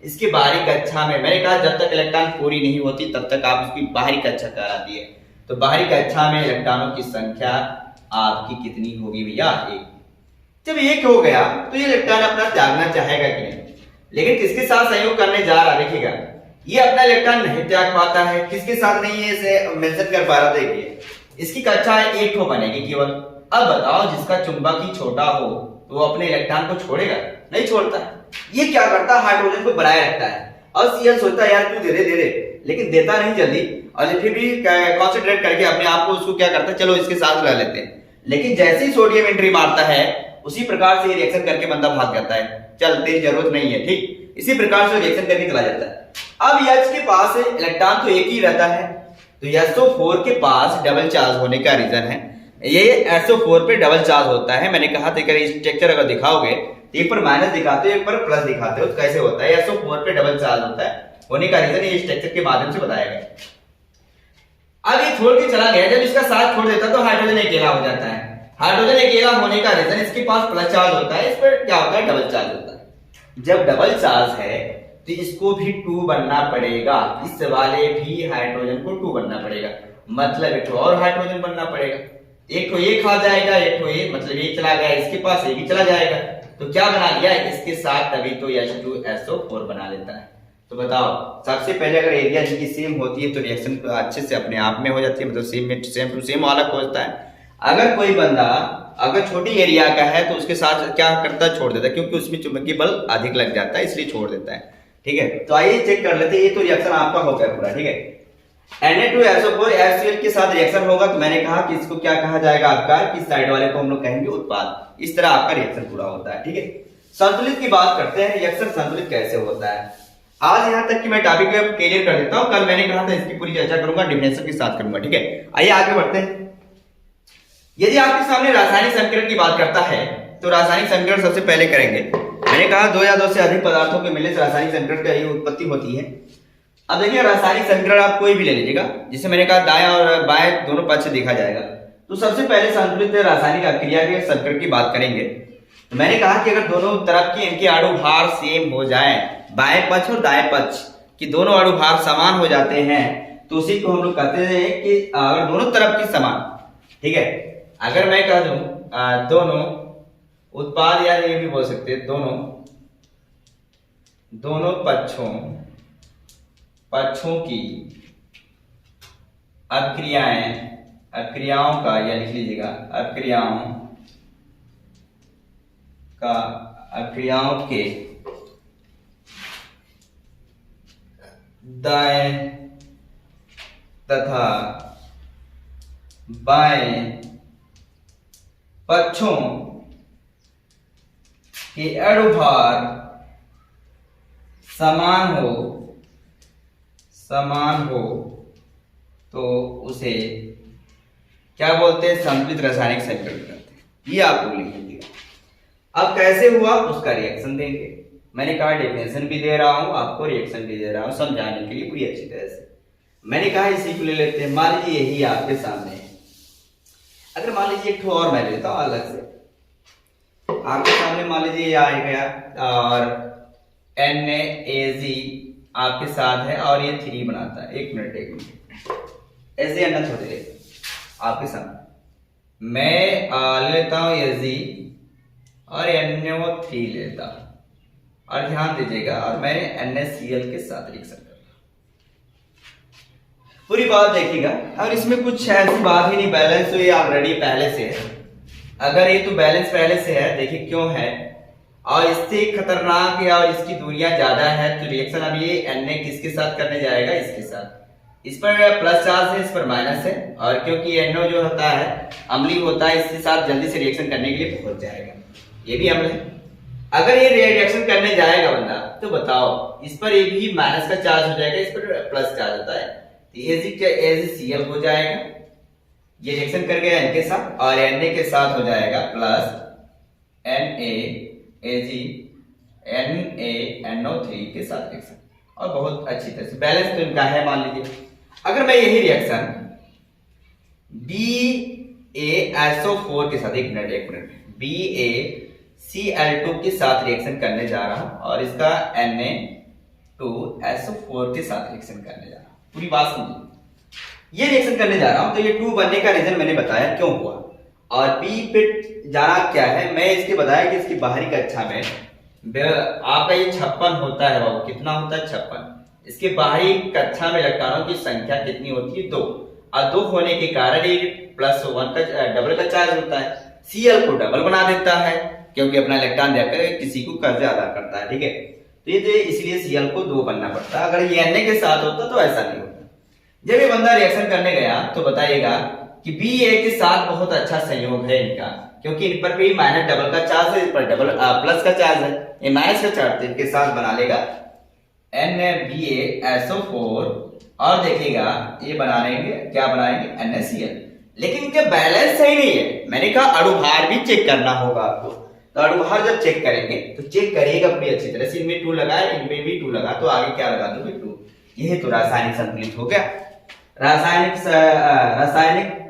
इसकी बाहरी कक्षा में। मैंने कहा जब तक इलेक्ट्रॉन पूरी नहीं होती तब तक आप उसकी बाहरी कक्षा कहलाती है, तो बाहरी कक्षा में इलेक्ट्रॉनों की संख्या आपकी कितनी होगी भैया 1। जब 1 हो गया तो ये इलेक्ट्रॉन अपना त्यागना चाहेगा कि नहीं, लेकिन किसके साथ सहयोग करने जा रहा है, देखिएगा ये अपना इलेक्ट्रॉन नहीं त्याग पाता है, किसके साथ नहीं है इसे मेंशन कर पा रहा, देखिए इसकी कक्षा 1 बनेगी केवल। अब बताओ जिसका चुंबक ही छोटा हो तो वो अपने इलेक्ट्रॉन को छोड़ेगा, नहीं छोड़ता है, ये क्या करता है हाइड्रोजन को बनाए रखता है, और Cl सोचता है यार तू दे दे, लेकिन देता नहीं जल्दी, और फिर भी कॉन्सेंट्रेट करके अपने आप को उसको क्या करता है, चलो इसके साथ रह लेते हैं। लेकिन जैसे ही सोडियम एंट्री मारता है उसी प्रकार से रिएक्शन करके बंदा भाग जाता है, चल तेरी जरूरत नहीं है, ठीक इसी प्रकार से रिएक्शन करके चला जाता है। अब H के पास इलेक्ट्रॉन तो एक ही रहता है, तो SO4 के पास डबल चार्ज होने का रीजन है, ये SO4 पे डबल चार्ज होता है। मैंने कहा था स्ट्रक्चर अगर दिखाओगे तो एक पर माइनस दिखाते हो एक पर प्लस दिखाते हो, तो कैसे होता है, SO4 पे डबल चार्ज होता है, होने का रीजन ये स्ट्रक्चर के माध्यम से बताया गया। अब ये छोड़ के चला गया, जब इसका साथ छोड़ देता तो हाइड्रोजन अकेला हो जाता है, हाइड्रोजन अकेला होने का रीजन इसके पास प्लस चार्ज होता है, इस पर क्या होता है डबल चार्ज होता है। जब डबल चार्ज है तो इसको भी 2 बनना पड़ेगा, इस वाले भी हाइड्रोजन को 2 बनना पड़ेगा, मतलब एक और हाइड्रोजन बनना पड़ेगा। एक तो ये खा जाएगा, एक तो ये, मतलब ये चला गया इसके पास, ये भी चला जाएगा, तो क्या बना लिया इसके साथ, तभी तो H2SO4 बना लेता है। तो बताओ, सबसे पहले अगर एरिया इनकी सेम होती है तो रिएक्शन अच्छे से अपने आप में हो जाती है, मतलब सेम टू सेम वाला होता है। अगर कोई बंदा अगर छोटी एरिया का है तो उसके साथ क्या करता है, छोड़ देता है, क्योंकि उसमें चुंबकीय बल अधिक लग जाता है, इसलिए छोड़ देता है। ठीक है, तो आइए चेक कर लेते हैं। ये तो रिएक्शन आपका हो गया पूरा। ठीक है, Na2SO4 HCl के साथ रिएक्शन होगा, तो मैंने कहा कि इसको क्या कहा जाएगा आपका, कि साइड वाले को हम लोग कहेंगे उत्पाद। इस तरह आपका रिएक्शन पूरा होता है। ठीक है, संतुलित की बात करते हैं, रिएक्शन संतुलित कैसे होता है। आज यहां तक कि मैं टॉपिक को क्लियर कर देता हूं, कल मैंने कहा था इसकी पूरी चर्चा करूंगा, डिफिनेशन के साथ करूंगा। ठीक है, आइए आगे बढ़ते हैं। यदि आपके सामने रासायनिक समीकरण की बात करता है तो रासायनिक समीकरण सबसे पहले करेंगे। मैंने कहा दो या दो से अधिक पदार्थों के मिलने से रासायनिक समीकरण की उत्पत्ति होती है। अब देखिए, रासायनिक समीकरण आप कोई भी ले लीजिएगा, जिसे मैंने कहा दाएं और बाएं दोनों पक्ष देखा जाएगा। तो सबसे पहले संतुलित रासायनिक अभिक्रिया के समीकरण की बात करेंगे। तो मैंने कहा कि अगर दोनों तरफ की इनके अणु भार सेम हो जाए, बाएं पक्ष और दाएं पक्ष की दोनों अणु भार समान हो जाते हैं, तो उसी को हम लोग कहते हैं कि अगर दोनों तरफ की समान। ठीक है, अगर मैं कह दूं दोनों उत्पाद, या ये भी बोल सकते हैं दोनों पक्षों की अभिक्रियाओं का, या लिख लीजिएगा अभिक्रियाओं के दाएं तथा बाएं पक्षों के अणुभार समान हो तो उसे क्या बोलते हैं, संतुलित रासायनिक समीकरण कहते हैं। ये आपको लिख लीजिएगा। अब कैसे हुआ उसका रिएक्शन देंगे। मैंने कहा डेफिनेशन भी दे रहा हूं आपको, रिएक्शन भी दे रहा हूं समझाने के लिए पूरी अच्छी तरह से। मैंने कहा इसी को ले लेते हैं। मान लीजिए यही आपके सामने है। अगर मान लीजिए एक और मैं लेता हूं अलग से, आपके सामने मान लीजिए ये आएगा और NaAg आपके साथ है और ये 3 बनाता है। एक मिनट ऐसे अन्ना छोटे ले आपके सामने मैं ले लेता हूं Ag और NO3 लेता हूं, और ध्यान दीजिएगा, और मैंने NaCl के साथ रिएक्शन करता पूरी बात देखिएगा। और इसमें कुछ ऐसी बात ही नहीं, बैलेंस तो ये ऑलरेडी पहले से है। अगर ये तो बैलेंस पहले से है, देखिए क्यों है, और इससे खतरनाक है और इसकी दूरियां ज्यादा है, तो रिएक्शन अब ये Na किसके साथ करने जाएगा, इसके साथ। इस पर प्लस चार्ज है, इस पर माइनस है, और क्योंकि NO जो होता है अम्लीय होता है, इसके साथ जल्दी से रिएक्शन करने के लिए पहुंच जाएगा। ये भी अम्ल है। अगर ये रिएक्शन करने जाएगा बंदा, तो बताओ इस पर ये भी माइनस का चार्ज हो जाएगा, इस पर प्लस चार्ज होता है, तो AgCl हो जाएगा। ये रिएक्शन कर गया N के साथ, और Na के साथ हो जाएगा प्लस NaNO3 के साथ रिएक्शन, और बहुत अच्छी तरह से बैलेंस तो इनका है। मान लीजिए अगर मैं यही रिएक्शन BaSO4 के साथ, एक मिनट BaCl2 के साथ रिएक्शन करने जा रहा हूं, और इसका Na2SO4 के साथ रिएक्शन करने जा रहा हूं। पूरी बात समझिए, ये रिएक्शन करने जा रहा हूं, तो ये 2 बनने का रीजन मैंने बताया क्यों हुआ, और बी पे जाना क्या है, मैं इसके बताया कि इसकी बाहरी कक्षा में आपका ये 56 होता है। बाबू कितना होता है, 56। इसके बाहरी कक्षा में इलेक्ट्रॉनों की संख्या कितनी होती है, 2, और 2 होने के कारण ये +1 का डबल का चार्ज होता है। Cl को डबल बना देता है, क्योंकि अपना इलेक्ट्रॉन देकर किसी को कर्ज अदा करता है। ठीक है, तो ये इसलिए Cl को 2 बनना पड़ता है। अगर ये Na के साथ होता तो ऐसा नहीं होता। जब ये बंदा रिएक्शन करने गया तो बताइएगा कि Ba के साथ बहुत अच्छा संयोग है इनका, क्योंकि इन पर भी माइनस डबल का चार्ज है, इस पर डबल प्लस का चार्ज है, ये माइनस का चार्ज इनके साथ बना लेगा NaBaSO4, और देखिएगा ये बनाएंगे क्या बनाएंगे, NaCl। लेकिन इनके बैलेंस सही नहीं है। मैंने कहा अणुभार भी चेक करना होगा आपको, तो अणुभार जब चेक करेंगे तो चेक करिएगा पूरी अच्छी तरह से। इनमें 2 लगाए, इनमें भी 2 लगा, तो आगे क्या लगा दोगे, 2। यही तो रासायनिक संतुलित हो गया। रासायनिक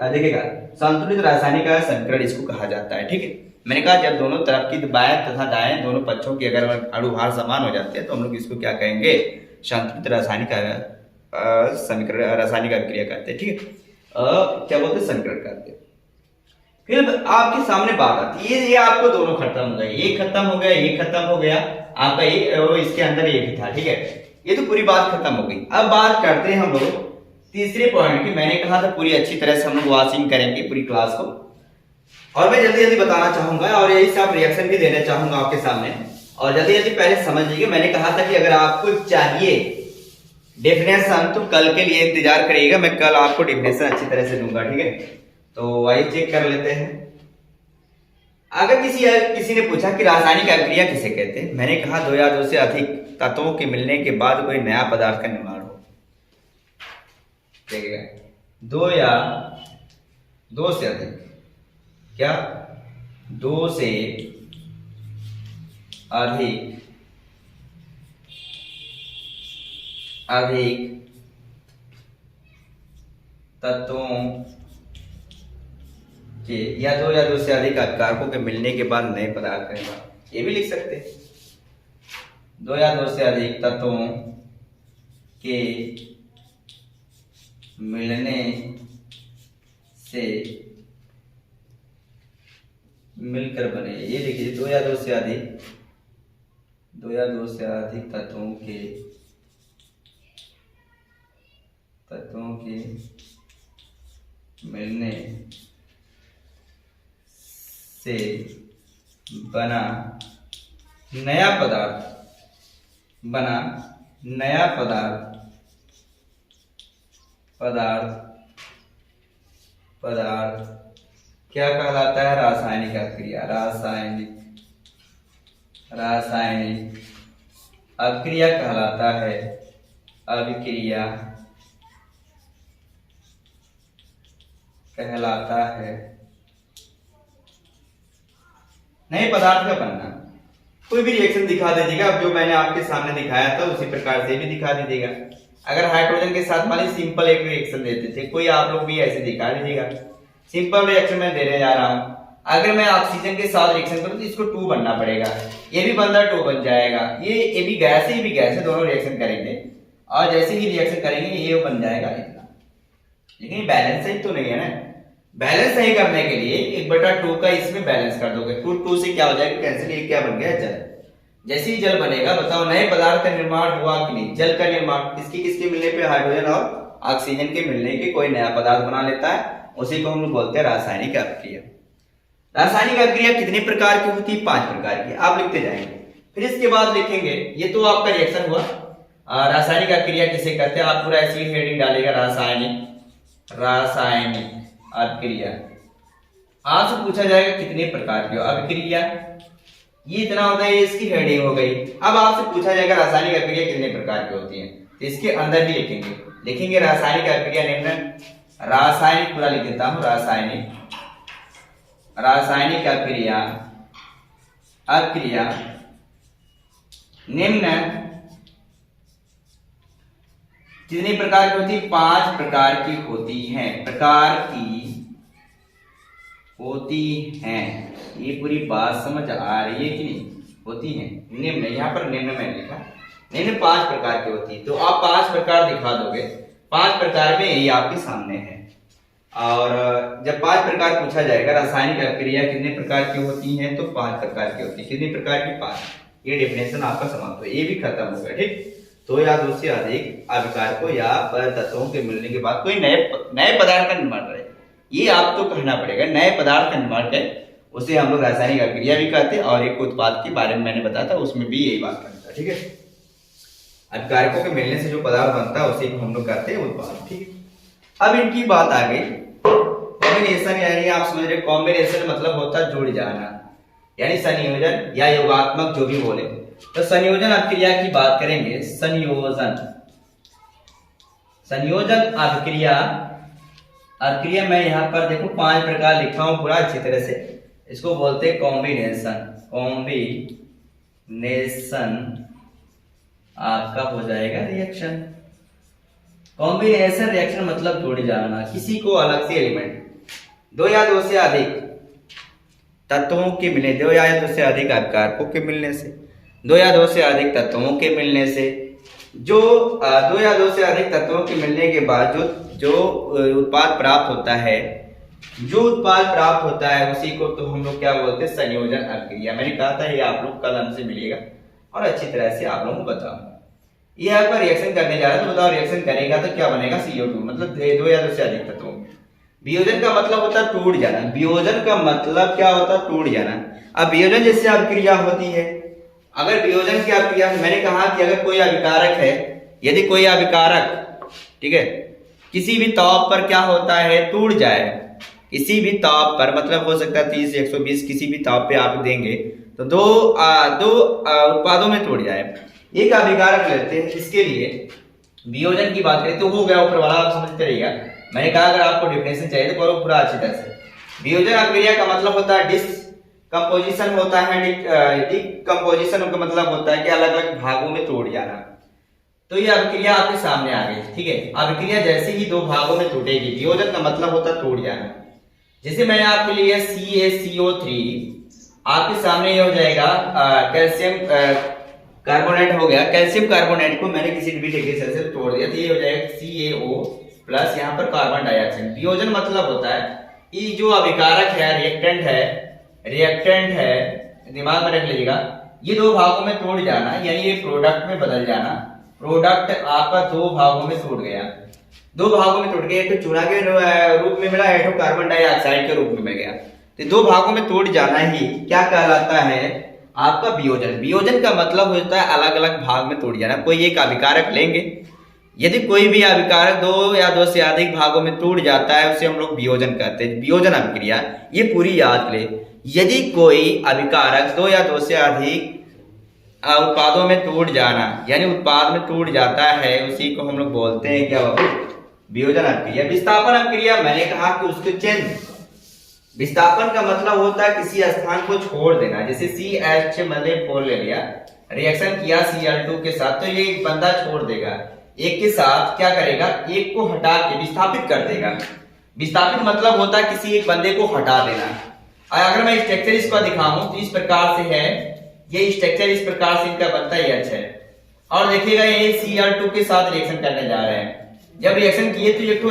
देखिएगा, संतुलित रासायनिक समीकरण इसको कहा जाता है। ठीक है, मैंने कहा जब दोनों तरफ की बाएं तथा दाएं दोनों पक्षों की अगर अणुभार समान हो जाते हैं, तो हम लोग इसको क्या कहेंगे, संतुलित रासायनिक समीकरण, रासायनिक अभिक्रिया करते हैं। ठीक है, क्या बोलते हैं, समीकरण करते हैं। फिर आपके सामने बात आती है, ये आपको दोनों खत्म हो गए, ये खत्म हो गया, ये खत्म हो गया, आपका ये और इसके अंदर ये भी था, ठीक है। ये तो पूरी बात खत्म हो गई। अब बात करते हैं हम लोग तीसरे पॉइंट की। मैंने कहा था पूरी अच्छी तरह से हम लोग वॉशिंग करेंगे पूरी क्लास को, और मैं जल्दी जल्दी बताना चाहूंगा और यही से आप रिएक्शन भी देना चाहूंगा आपके सामने। और जल्दी जल्दी पहले समझ लीजिए, मैंने कहा था कि अगर आपको चाहिए डेफिनेशन तो कल के लिए इंतजार करिएगा, मैं कल आपको डेफिनेशन अच्छी तरह से दूंगा, ठीक है। तो आइए चेक कर लेते हैं। अगर किसी ने पूछा कि रासायनिक अभिक्रिया किसे कहते हैं, मैंने कहा दो या दो से अधिक तत्वों के मिलने के बाद कोई नया पदार्थ का निर्माण हो। देखिएगा, दो या दो से अधिक, क्या दो से अधिक तत्वों के या दो से अधिक कारकों के मिलने के बाद नए पदार्थ का निर्माण, ये भी लिख सकते हैं। दो या दो से अधिक तत्वों के मिलने से मिलकर बने, ये देखिए दो या दो से अधिक तत्वों के मिलने से बना नया पदार्थ क्या कहलाता है? रासायनिक अभिक्रिया। रासायनिक अभिक्रिया कहलाता है। अभिक्रिया कहलाता है नए पदार्थ का बनना। कोई भी रिएक्शन दिखा दीजिएगा, अब जो मैंने आपके सामने दिखाया था उसी प्रकार से भी दिखा दीजिएगा। अगर हाइड्रोजन के साथ मान लीजिए सिंपल एक रिएक्शन देते थे, कोई आप लोग भी ऐसे दिखा दीजिएगा। सिंपल रिएक्शन मैं देने जा रहा हूं, अगर मैं ऑक्सीजन के साथ रिएक्शन करूं तो इसको 2 बनना पड़ेगा, ये भी बंदा 2 बन जाएगा। ये भी गैस है, ये भी गैस है, दोनों रिएक्शन करेंगे और जैसे ही रिएक्शन करेंगे ये बन जाएगा इतना। लेकिन बैलेंस सही तो नहीं है ना। बैलेंस सही करने के लिए 1/2 का इसमें बैलेंस कर दोगे, 2 से क्या हो जाएगा कैंसिल, ये क्या बन गया? जल। जैसे ही जल बनेगा, बताओ नए पदार्थ का निर्माण हुआ कि नहीं? जल का निर्माण किसके मिलने पे? हाइड्रोजन और ऑक्सीजन के मिलने के कोई नया पदार्थ बना लेता है, उसी को हम लोग बोलते हैं रासायनिक अभिक्रिया। रासायनिक अभिक्रिया कितने प्रकार की होती है? 5 प्रकार की। आप लिखते जाएंगे, फिर इसके बाद लिखेंगे, ये तो आपका रिएक्शन हुआ। रासायनिक अभिक्रिया किसे कहते हैं? आप पूरा ऐसी हेडिंग डालेगा, रासायनिक अभिक्रिया। आपसे पूछा जाएगा कितने प्रकार की अभिक्रिया, ये इतना होता है, इसकी हेडिंग हो गई। अब आपसे पूछा जाएगा रासायनिक अभिक्रिया कितने प्रकार की होती है, तो इसके अंदर भी लिखेंगे रासायनिक अभिक्रिया निम्न, रासायनिक पूरा लिख देता हूं, रासायनिक अभिक्रिया निम्न कितने प्रकार की होती है? 5 प्रकार की होती हैं। ये पूरी बात समझ आ रही है कि नहीं? होती हैं। निम्न, यहाँ पर निम्न मैंने लिखा, निम्न 5 प्रकार की होती है। तो आप 5 प्रकार दिखा दोगे, 5 प्रकार में यही आपके सामने है। और जब 5 प्रकार पूछा जाएगा रासायनिक अभिक्रिया कितने प्रकार की होती हैं, तो 5 प्रकार की होती है। कितने प्रकार की? 5। ये डेफिनेशन आपका समाप्त हो, ये भी खत्म हो गया, ठीक। तो या दो से अधिक अभिकारकों या तत्वों के मिलने के बाद कोई नए पदार्थ का निर्माण करे, ये आपको कहना पड़ेगा। नए पदार्थ का निर्माण करे, उसे हम लोग रासायनिक अभिक्रिया भी कहते हैं। और एक उत्पाद के बारे में मैंने बताया था, उसमें भी यही बात करता है, ठीक है। अभिकारकों के मिलने से जो पदार्थ बनता है उसी को हम लोग कहते हैं उत्पाद, ठीक है। अब इनकी बात आ गई कॉम्बिनेशन, यानी आप समझ रहे कॉम्बिनेशन मतलब होता है जुड़ जाना, यानी संयोजन या योगात्मक जो भी बोले। तो संयोजन अभिक्रिया की बात करेंगे। संयोजन अभिक्रिया मैं यहाँ पर देखो 5 प्रकार लिखा हूं पूरा अच्छी तरह से। इसको बोलते हैं कॉम्बिनेशन आपका हो जाएगा रिएक्शन। कॉम्बिनेशन रिएक्शन मतलब जोड़ जाना, किसी को अलग से एलिमेंट, 2 या 2 से अधिक तत्वों के मिलने, 2 या 2 से अधिक अभिकारकों के मिलने से, 2 या 2 से अधिक तत्वों के मिलने से, जो 2 या 2 से अधिक तत्वों के मिलने के बाद जो उत्पाद प्राप्त होता है, जो उत्पाद प्राप्त होता है उसी को तो हम लोग क्या बोलते हैं, संयोजन अभिक्रिया। मैंने कहा था ये आप लोग कल हमसे मिलेगा और अच्छी तरह से आप लोगों को बताऊंगा। ये आपका रिएक्शन करने जा रहा है तो बताओ रिएक्शन करेगा तो क्या बनेगा, CO2, मतलब दो या दो से अधिक तत्वों। वियोजन का मतलब होता है टूट जाना, वियोजन का मतलब क्या होता है, टूट जाना। अब वियोजन जैसे अभिक्रिया होती है, अगर वियोजन की अभिक्रिया, मैंने कहा कि अगर कोई अभिकारक है, यदि कोई अभिकारक, ठीक है, किसी भी ताप पर क्या होता है, टूट जाए, किसी भी ताप पर, मतलब हो सकता है 30 से 120, किसी भी ताप पे आप देंगे तो दो उत्पादों में टूट जाए। एक अभिकारक लेते हैं, इसके लिए वियोजन की बात करें तो हो गया ऊपर वाला, आप समझते रहिएगा। मैंने कहा अगर आपको डेफिनेशन चाहिए तो करो पूरा अच्छी तरह से। वियोजन अभिक्रिया का मतलब होता है डिकम्पोजिशन होता है, डिकम्पोजिशन का मतलब होता है कि अलग अलग भागों में तोड़ जाना। तो ये अभिक्रिया आपके सामने आ गई, ठीक है। अभिक्रिया जैसे ही दो भागों में टूटेगी, वियोजन का मतलब होता है तोड़ जाना। जैसे मैंने आपके लिए CaCO3, आपके सामने ये हो जाएगा कैल्शियम कार्बोनेट हो गया, कैल्शियम कार्बोनेट को मैंने किसी भी तरीके से तोड़ दिया तो ये हो जाएगा CaO प्लस यहाँ पर कार्बन डाइऑक्साइड। वियोजन मतलब होता है ये जो अभिकारक है, रिएक्टेंट है, दिमाग में रख लीजिएगा, ये दो भागों में तोड़ जाना, यानी ये प्रोडक्ट में बदल जाना। प्रोडक्ट आपका दो भागों में टूट गया, दो भागों में टूट गया, एक तो चूना के रूप में मिला, एक तो कार्बन डाइऑक्साइड के रूप में मिल गया। तो दो भागों में टूट जाना ही क्या कहलाता है, आपका वियोजन। वियोजन का मतलब होता है अलग अलग भाग में टूट जाना। कोई एक अभिकारक लेंगे, यदि कोई भी अभिकारक दो या दो से अधिक भागों में टूट जाता है उसे हम लोग वियोजन कहते हैं, वियोजन अभिक्रिया। ये पूरी याद ले, यदि कोई अभिकारक दो या दो से अधिक उत्पादों में टूट जाना, यानी उत्पाद में टूट जाता है, उसी को हम लोग बोलते हैं क्या, वियोजन अभिक्रिया। विस्थापन अभिक्रिया, मैंने कहा कि उसको चेंज, विस्थापन का मतलब होता है किसी स्थान को छोड़ देना। जैसे CH4 ले लिया, रिएक्शन किया Cl2 के साथ, तो ये एक बंदा छोड़ देगा, एक के साथ क्या करेगा, एक को हटा के विस्थापित कर देगा। विस्थापित मतलब होता है किसी एक बंदे को हटा देना। अगर मैं स्ट्रक्चर इसको दिखाऊं तो इस प्रकार से है, ये स्ट्रक्चर इस प्रकार से इनका बनता ही अच्छा है। और देखिएगा ये Cl2 के साथ रिएक्शन करने जा रहे हैं, जब रिएक्शन किए तो ये तो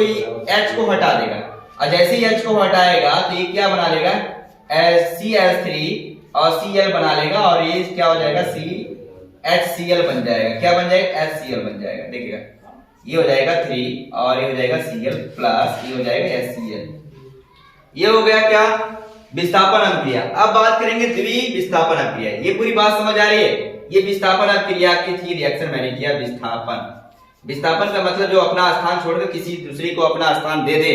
H को हटा देगा, और जैसे ही H को हटाएगा तो ये क्या बना लेगा, CH3 और Cl बना लेगा, और ये क्या हो जाएगा, HCl बन जाएगा। क्या बन जाएगा, HCl बन जाएगा। देखिएगा ये हो जाएगा 3 और ये हो जाएगा Cl प्लस ये हो जाएगा HCl। ये हो गया क्या, विस्थापन अभिक्रिया। अब बात करेंगे द्विविस्थापन अभिक्रिया। ये पूरी बात समझ आ रही है, ये विस्थापन अभिक्रिया की थी, रिएक्शन मैंने किया विस्थापन। विस्थापन का मतलब जो अपना स्थान छोड़कर किसी दूसरे को अपना स्थान दे दे,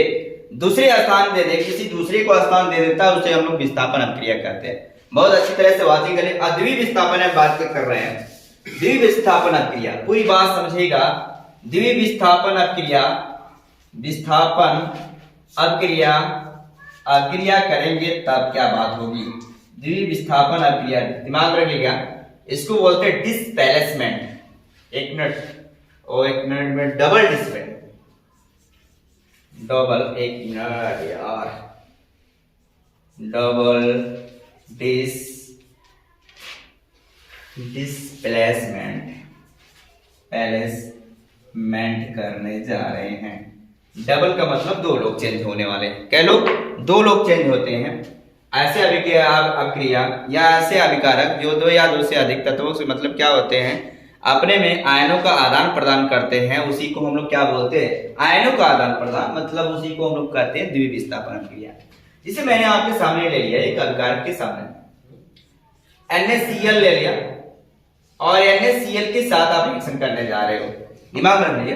दूसरे स्थान दे दे, किसी दूसरे को स्थान दे देता है, उसे हम लोग विस्थापन अभिक्रिया कहते हैं। बहुत अच्छी तरह से बात करें। द्विविस्थापन बात कर रहे हैं, द्विविस्थापन अभिक्रिया पूरी बात समझेगा। द्विविस्थापन अभिक्रिया, विस्थापन अभिक्रिया, अभिक्रिया करेंगे तब क्या बात होगी, द्विविस्थापन अभिक्रिया, दिमाग रखिएगा, इसको बोलते हैं डिस्प्लेसमेंट। एक मिनट में डबल डिस्प्ले, डबल, एक मिनट यार, डबल डिस्प्लेसमेंट करने जा रहे हैं। डबल का मतलब दो लोग चेंज होने वाले, क्या लोग, दो लोग चेंज होते हैं। ऐसे अभिक्रिया या ऐसे अभिकारक जो दो या दो से अधिक तत्वों से मतलब क्या होते हैं, अपने में आयनों का आदान प्रदान करते हैं, उसी को हम लोग क्या बोलते हैं, आयनों का आदान प्रदान, मतलब उसी को हम लोग कहते हैं द्विविस्थापन अभिक्रिया। जिसे मैंने आपके सामने ले लिया, एक अभिकारक के सामने NaCl ले लिया, और NaCl के साथ आप रिएक्शन करने जा रहे हो, दिमाग में रखिए।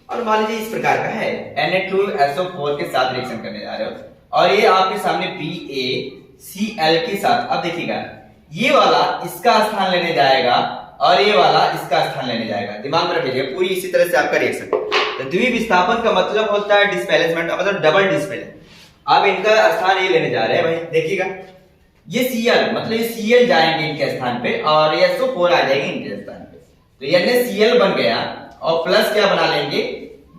और मान लीजिए इस प्रकार का है, Na2SO4 के साथ रिएक्शन करने जा रहे हो, और ये आपके सामने BaCl के साथ। अब देखिएगा ये वाला इसका स्थान लेने जाएगा और ये वाला इसका स्थान लेने जाएगा, दिमाग में रखिए, पूरी इसी तरह से आपका रिएक्शन। तो द्विविस्थापन का मतलब होता है डिस्प्लेसमेंट, मतलब डबल डिस्प्ले। आप इनका स्थान ये लेने जा रहे हैं भाई, देखिएगा ये Cl, मतलब ये Cl जाएंगे इनके स्थान पे और ये SO4 आ जाएंगे इनके स्थान पे, तो NaCl बन गया, और प्लस क्या बना लेंगे,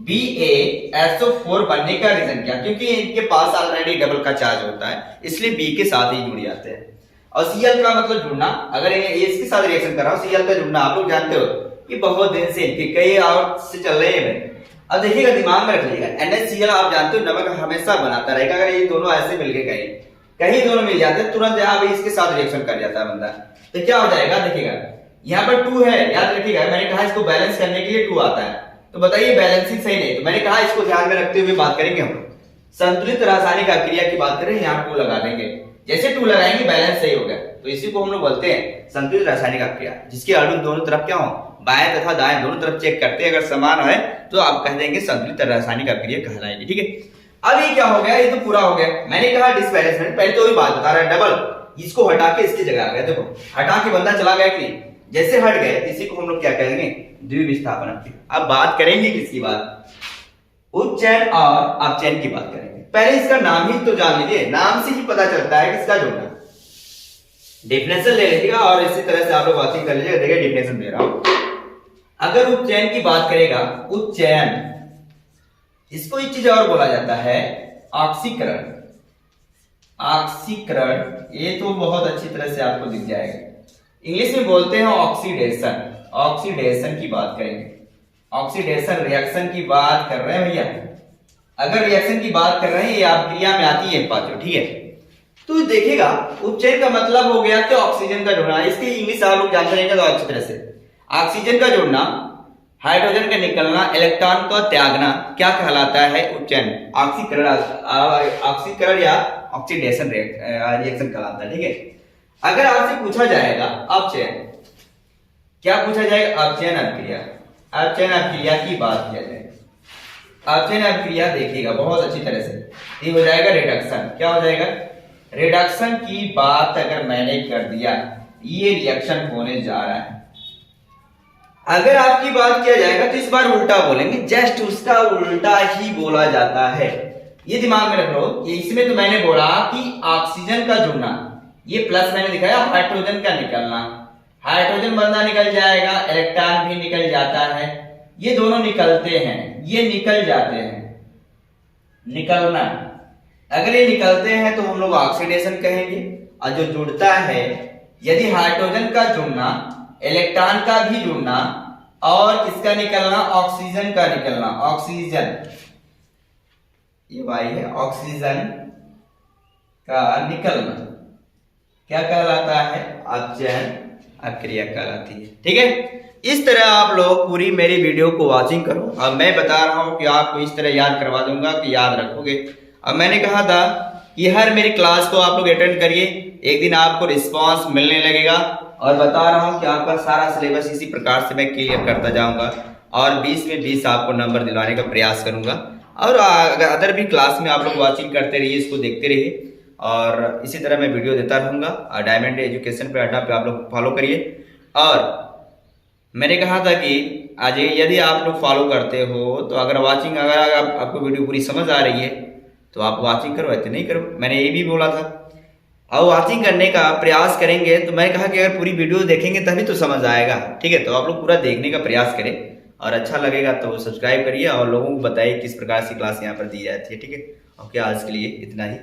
BaSO4 बनने का रीजन क्या, क्योंकि इनके पास ऑलरेडी डबल का चार्ज होता है, इसलिए B के साथ ही जुड़ जाते हैं। और Cl का मतलब जुड़ना, अगर ये इसके साथ रिएक्शन कर रहा हूं, Cl का जुड़ना आप लोग जानते हो कि बहुत दिन से इनके कई आउट से चल रहे हैं। अब देखिएगा, दिमाग में रख लीजिएगा, NaCl आप जानते हो नमक हमेशा बनाता रहेगा। अगर ये दोनों ऐसे मिलके कहीं कहीं दोनों मिल जाते हैं, तुरंत यहाँ पे इसके साथ रिएक्शन कर जाता है बंदा। तो क्या हो जाएगा, देखिएगा यहाँ पर 2 है, याद रखिएगा मैंने कहा इसको बैलेंस करने के लिए 2 आता है। तो बताइए बैलेंसिंग सही नहीं, तो मैंने कहा इसको ध्यान में रखते हुए बात करेंगे हम संतुलित रासायनिक अभिक्रिया की बात करें, यहाँ 2 लगा देंगे। जैसे 2 लगाएंगे बैलेंस सही हो गया, तो इसी को हम लोग बोलते हैं संतुलित रासायनिक अभिक्रिया, जिसके अणु दोनों तरफ क्या हो, बाएं तथा दाएं दोनों तरफ चेक करते हैं, अगर समान है तो आप कह देंगे संतुलित रासायनिक अभिक्रिया कहलाएगी। ठीक है, अब ये क्या हो गया, ये तो पूरा हो गया। मैंने कहा डिसबैलेंसमेंट, पहले तो वही बात बता रहा है, डबल इसको हटा के इसकी जगह आ गया। देखो हटा के बंदा चला गया कि जैसे हट गए, इसी को हम लोग क्या कहेंगे, द्विविस्थापन अभिक्रिया। अब बात करेंगे किसकी बात, उच्चयन और अपचयन की बात करेंगे। पहले इसका नाम ही तो जान लीजिए, नाम से ही पता चलता है किसका जोड़ना। डेफिनेशन ले लीजिएगा और इसी तरह से आप लोग वाचिंग कर लीजिएगा। देखिए डेफिनेशन दे रहा हूं, अगर उपचयन की बात करेगा, उपचयन इसको एक चीज और बोला जाता है, ऑक्सीकरण। ऑक्सीकरण ये तो बहुत अच्छी तरह से आपको दिख जाएगा, इंग्लिश में बोलते हैं ऑक्सीडेशन। ऑक्सीडेशन की बात करेंगे, ऑक्सीडेशन रिएक्शन की बात कर रहे हैं भैया। अगर रिएक्शन की बात कर रहे हैं, ये अभिक्रिया में आती है पांचों। ठीक है, तो देखिएगा उपचयन का मतलब हो गया कि ऑक्सीजन का जोड़ना। इसकी इंग्लिश आप लोग जानते रहेंगे तो अच्छी तरह से, ऑक्सीजन का जोड़ना, हाइड्रोजन का निकलना, इलेक्ट्रॉन का त्यागना क्या कहलाता है, उपचयन। ऑक्सीकरण, ऑक्सीकरण या ऑक्सीडेशन रिएक्शन कहलाता है। ठीक है, अगर आपसे पूछा जाएगा अपचयन, क्या पूछा जाएगा, अपचयन अभिक्रिया। अपचयन अभिक्रिया की बात किया जाए, अपचयन अभिक्रिया देखिएगा बहुत अच्छी तरह से, ये हो जाएगा रिडक्शन। क्या हो जाएगा, रिडक्शन की बात अगर मैंने कर दिया, ये रिएक्शन होने जा रहा है। अगर आपकी बात किया जाएगा तो इस बार उल्टा बोलेंगे, जस्ट उसका उल्टा ही बोला जाता है। ये दिमाग में रख लो, इसमें तो मैंने बोला कि ऑक्सीजन का जुड़ना, ये प्लस मैंने दिखाया, हाइड्रोजन का निकलना, हाइड्रोजन बंदा निकल जाएगा, इलेक्ट्रॉन भी निकल जाता है, ये दोनों निकलते हैं, ये निकल जाते हैं, निकलना। अगर ये निकलते हैं तो हम लोग ऑक्सीडेशन कहेंगे। और जो जुड़ता है, यदि हाइड्रोजन का जुड़ना, इलेक्ट्रॉन का भी जुड़ना और किसका निकलना, ऑक्सीजन का निकलना, ऑक्सीजन, ये वाई है, ऑक्सीजन का निकलना क्या कहलाता है, अपचयन अभिक्रिया कहलाती है। ठीक है, इस तरह आप लोग पूरी मेरी वीडियो को वॉचिंग करो। अब मैं बता रहा हूं कि आपको इस तरह याद करवा दूंगा कि याद रखोगे। अब मैंने कहा था कि हर मेरी क्लास को आप लोग अटेंड करिए, एक दिन आपको रिस्पांस मिलने लगेगा। और बता रहा हूं कि आपका सारा सिलेबस इसी प्रकार से मैं क्लियर करता जाऊंगा और 20 में 20 आपको नंबर दिलवाने का प्रयास करूंगा। और अगर अदर भी क्लास में आप लोग वॉचिंग करते रहिए, इसको देखते रहिए और इसी तरह मैं वीडियो देता रहूंगा। और डायमंड एजुकेशन पे अड्डा पे आप लोग फॉलो करिए। और मैंने कहा था कि आज यदि आप लोग फॉलो करते हो तो अगर वॉचिंग, अगर आपको वीडियो पूरी समझ आ रही है तो आप वॉचिंग करो, ऐसे नहीं करो। मैंने ये भी बोला था, और वॉचिंग करने का प्रयास करेंगे तो मैं कहा कि अगर पूरी वीडियो देखेंगे तभी तो समझ आएगा। ठीक है, तो आप लोग पूरा देखने का प्रयास करें और अच्छा लगेगा तो सब्सक्राइब करिए और लोगों को बताइए किस प्रकार से क्लास यहाँ पर दी जाती है। ठीक है, ओके, आज के लिए इतना ही।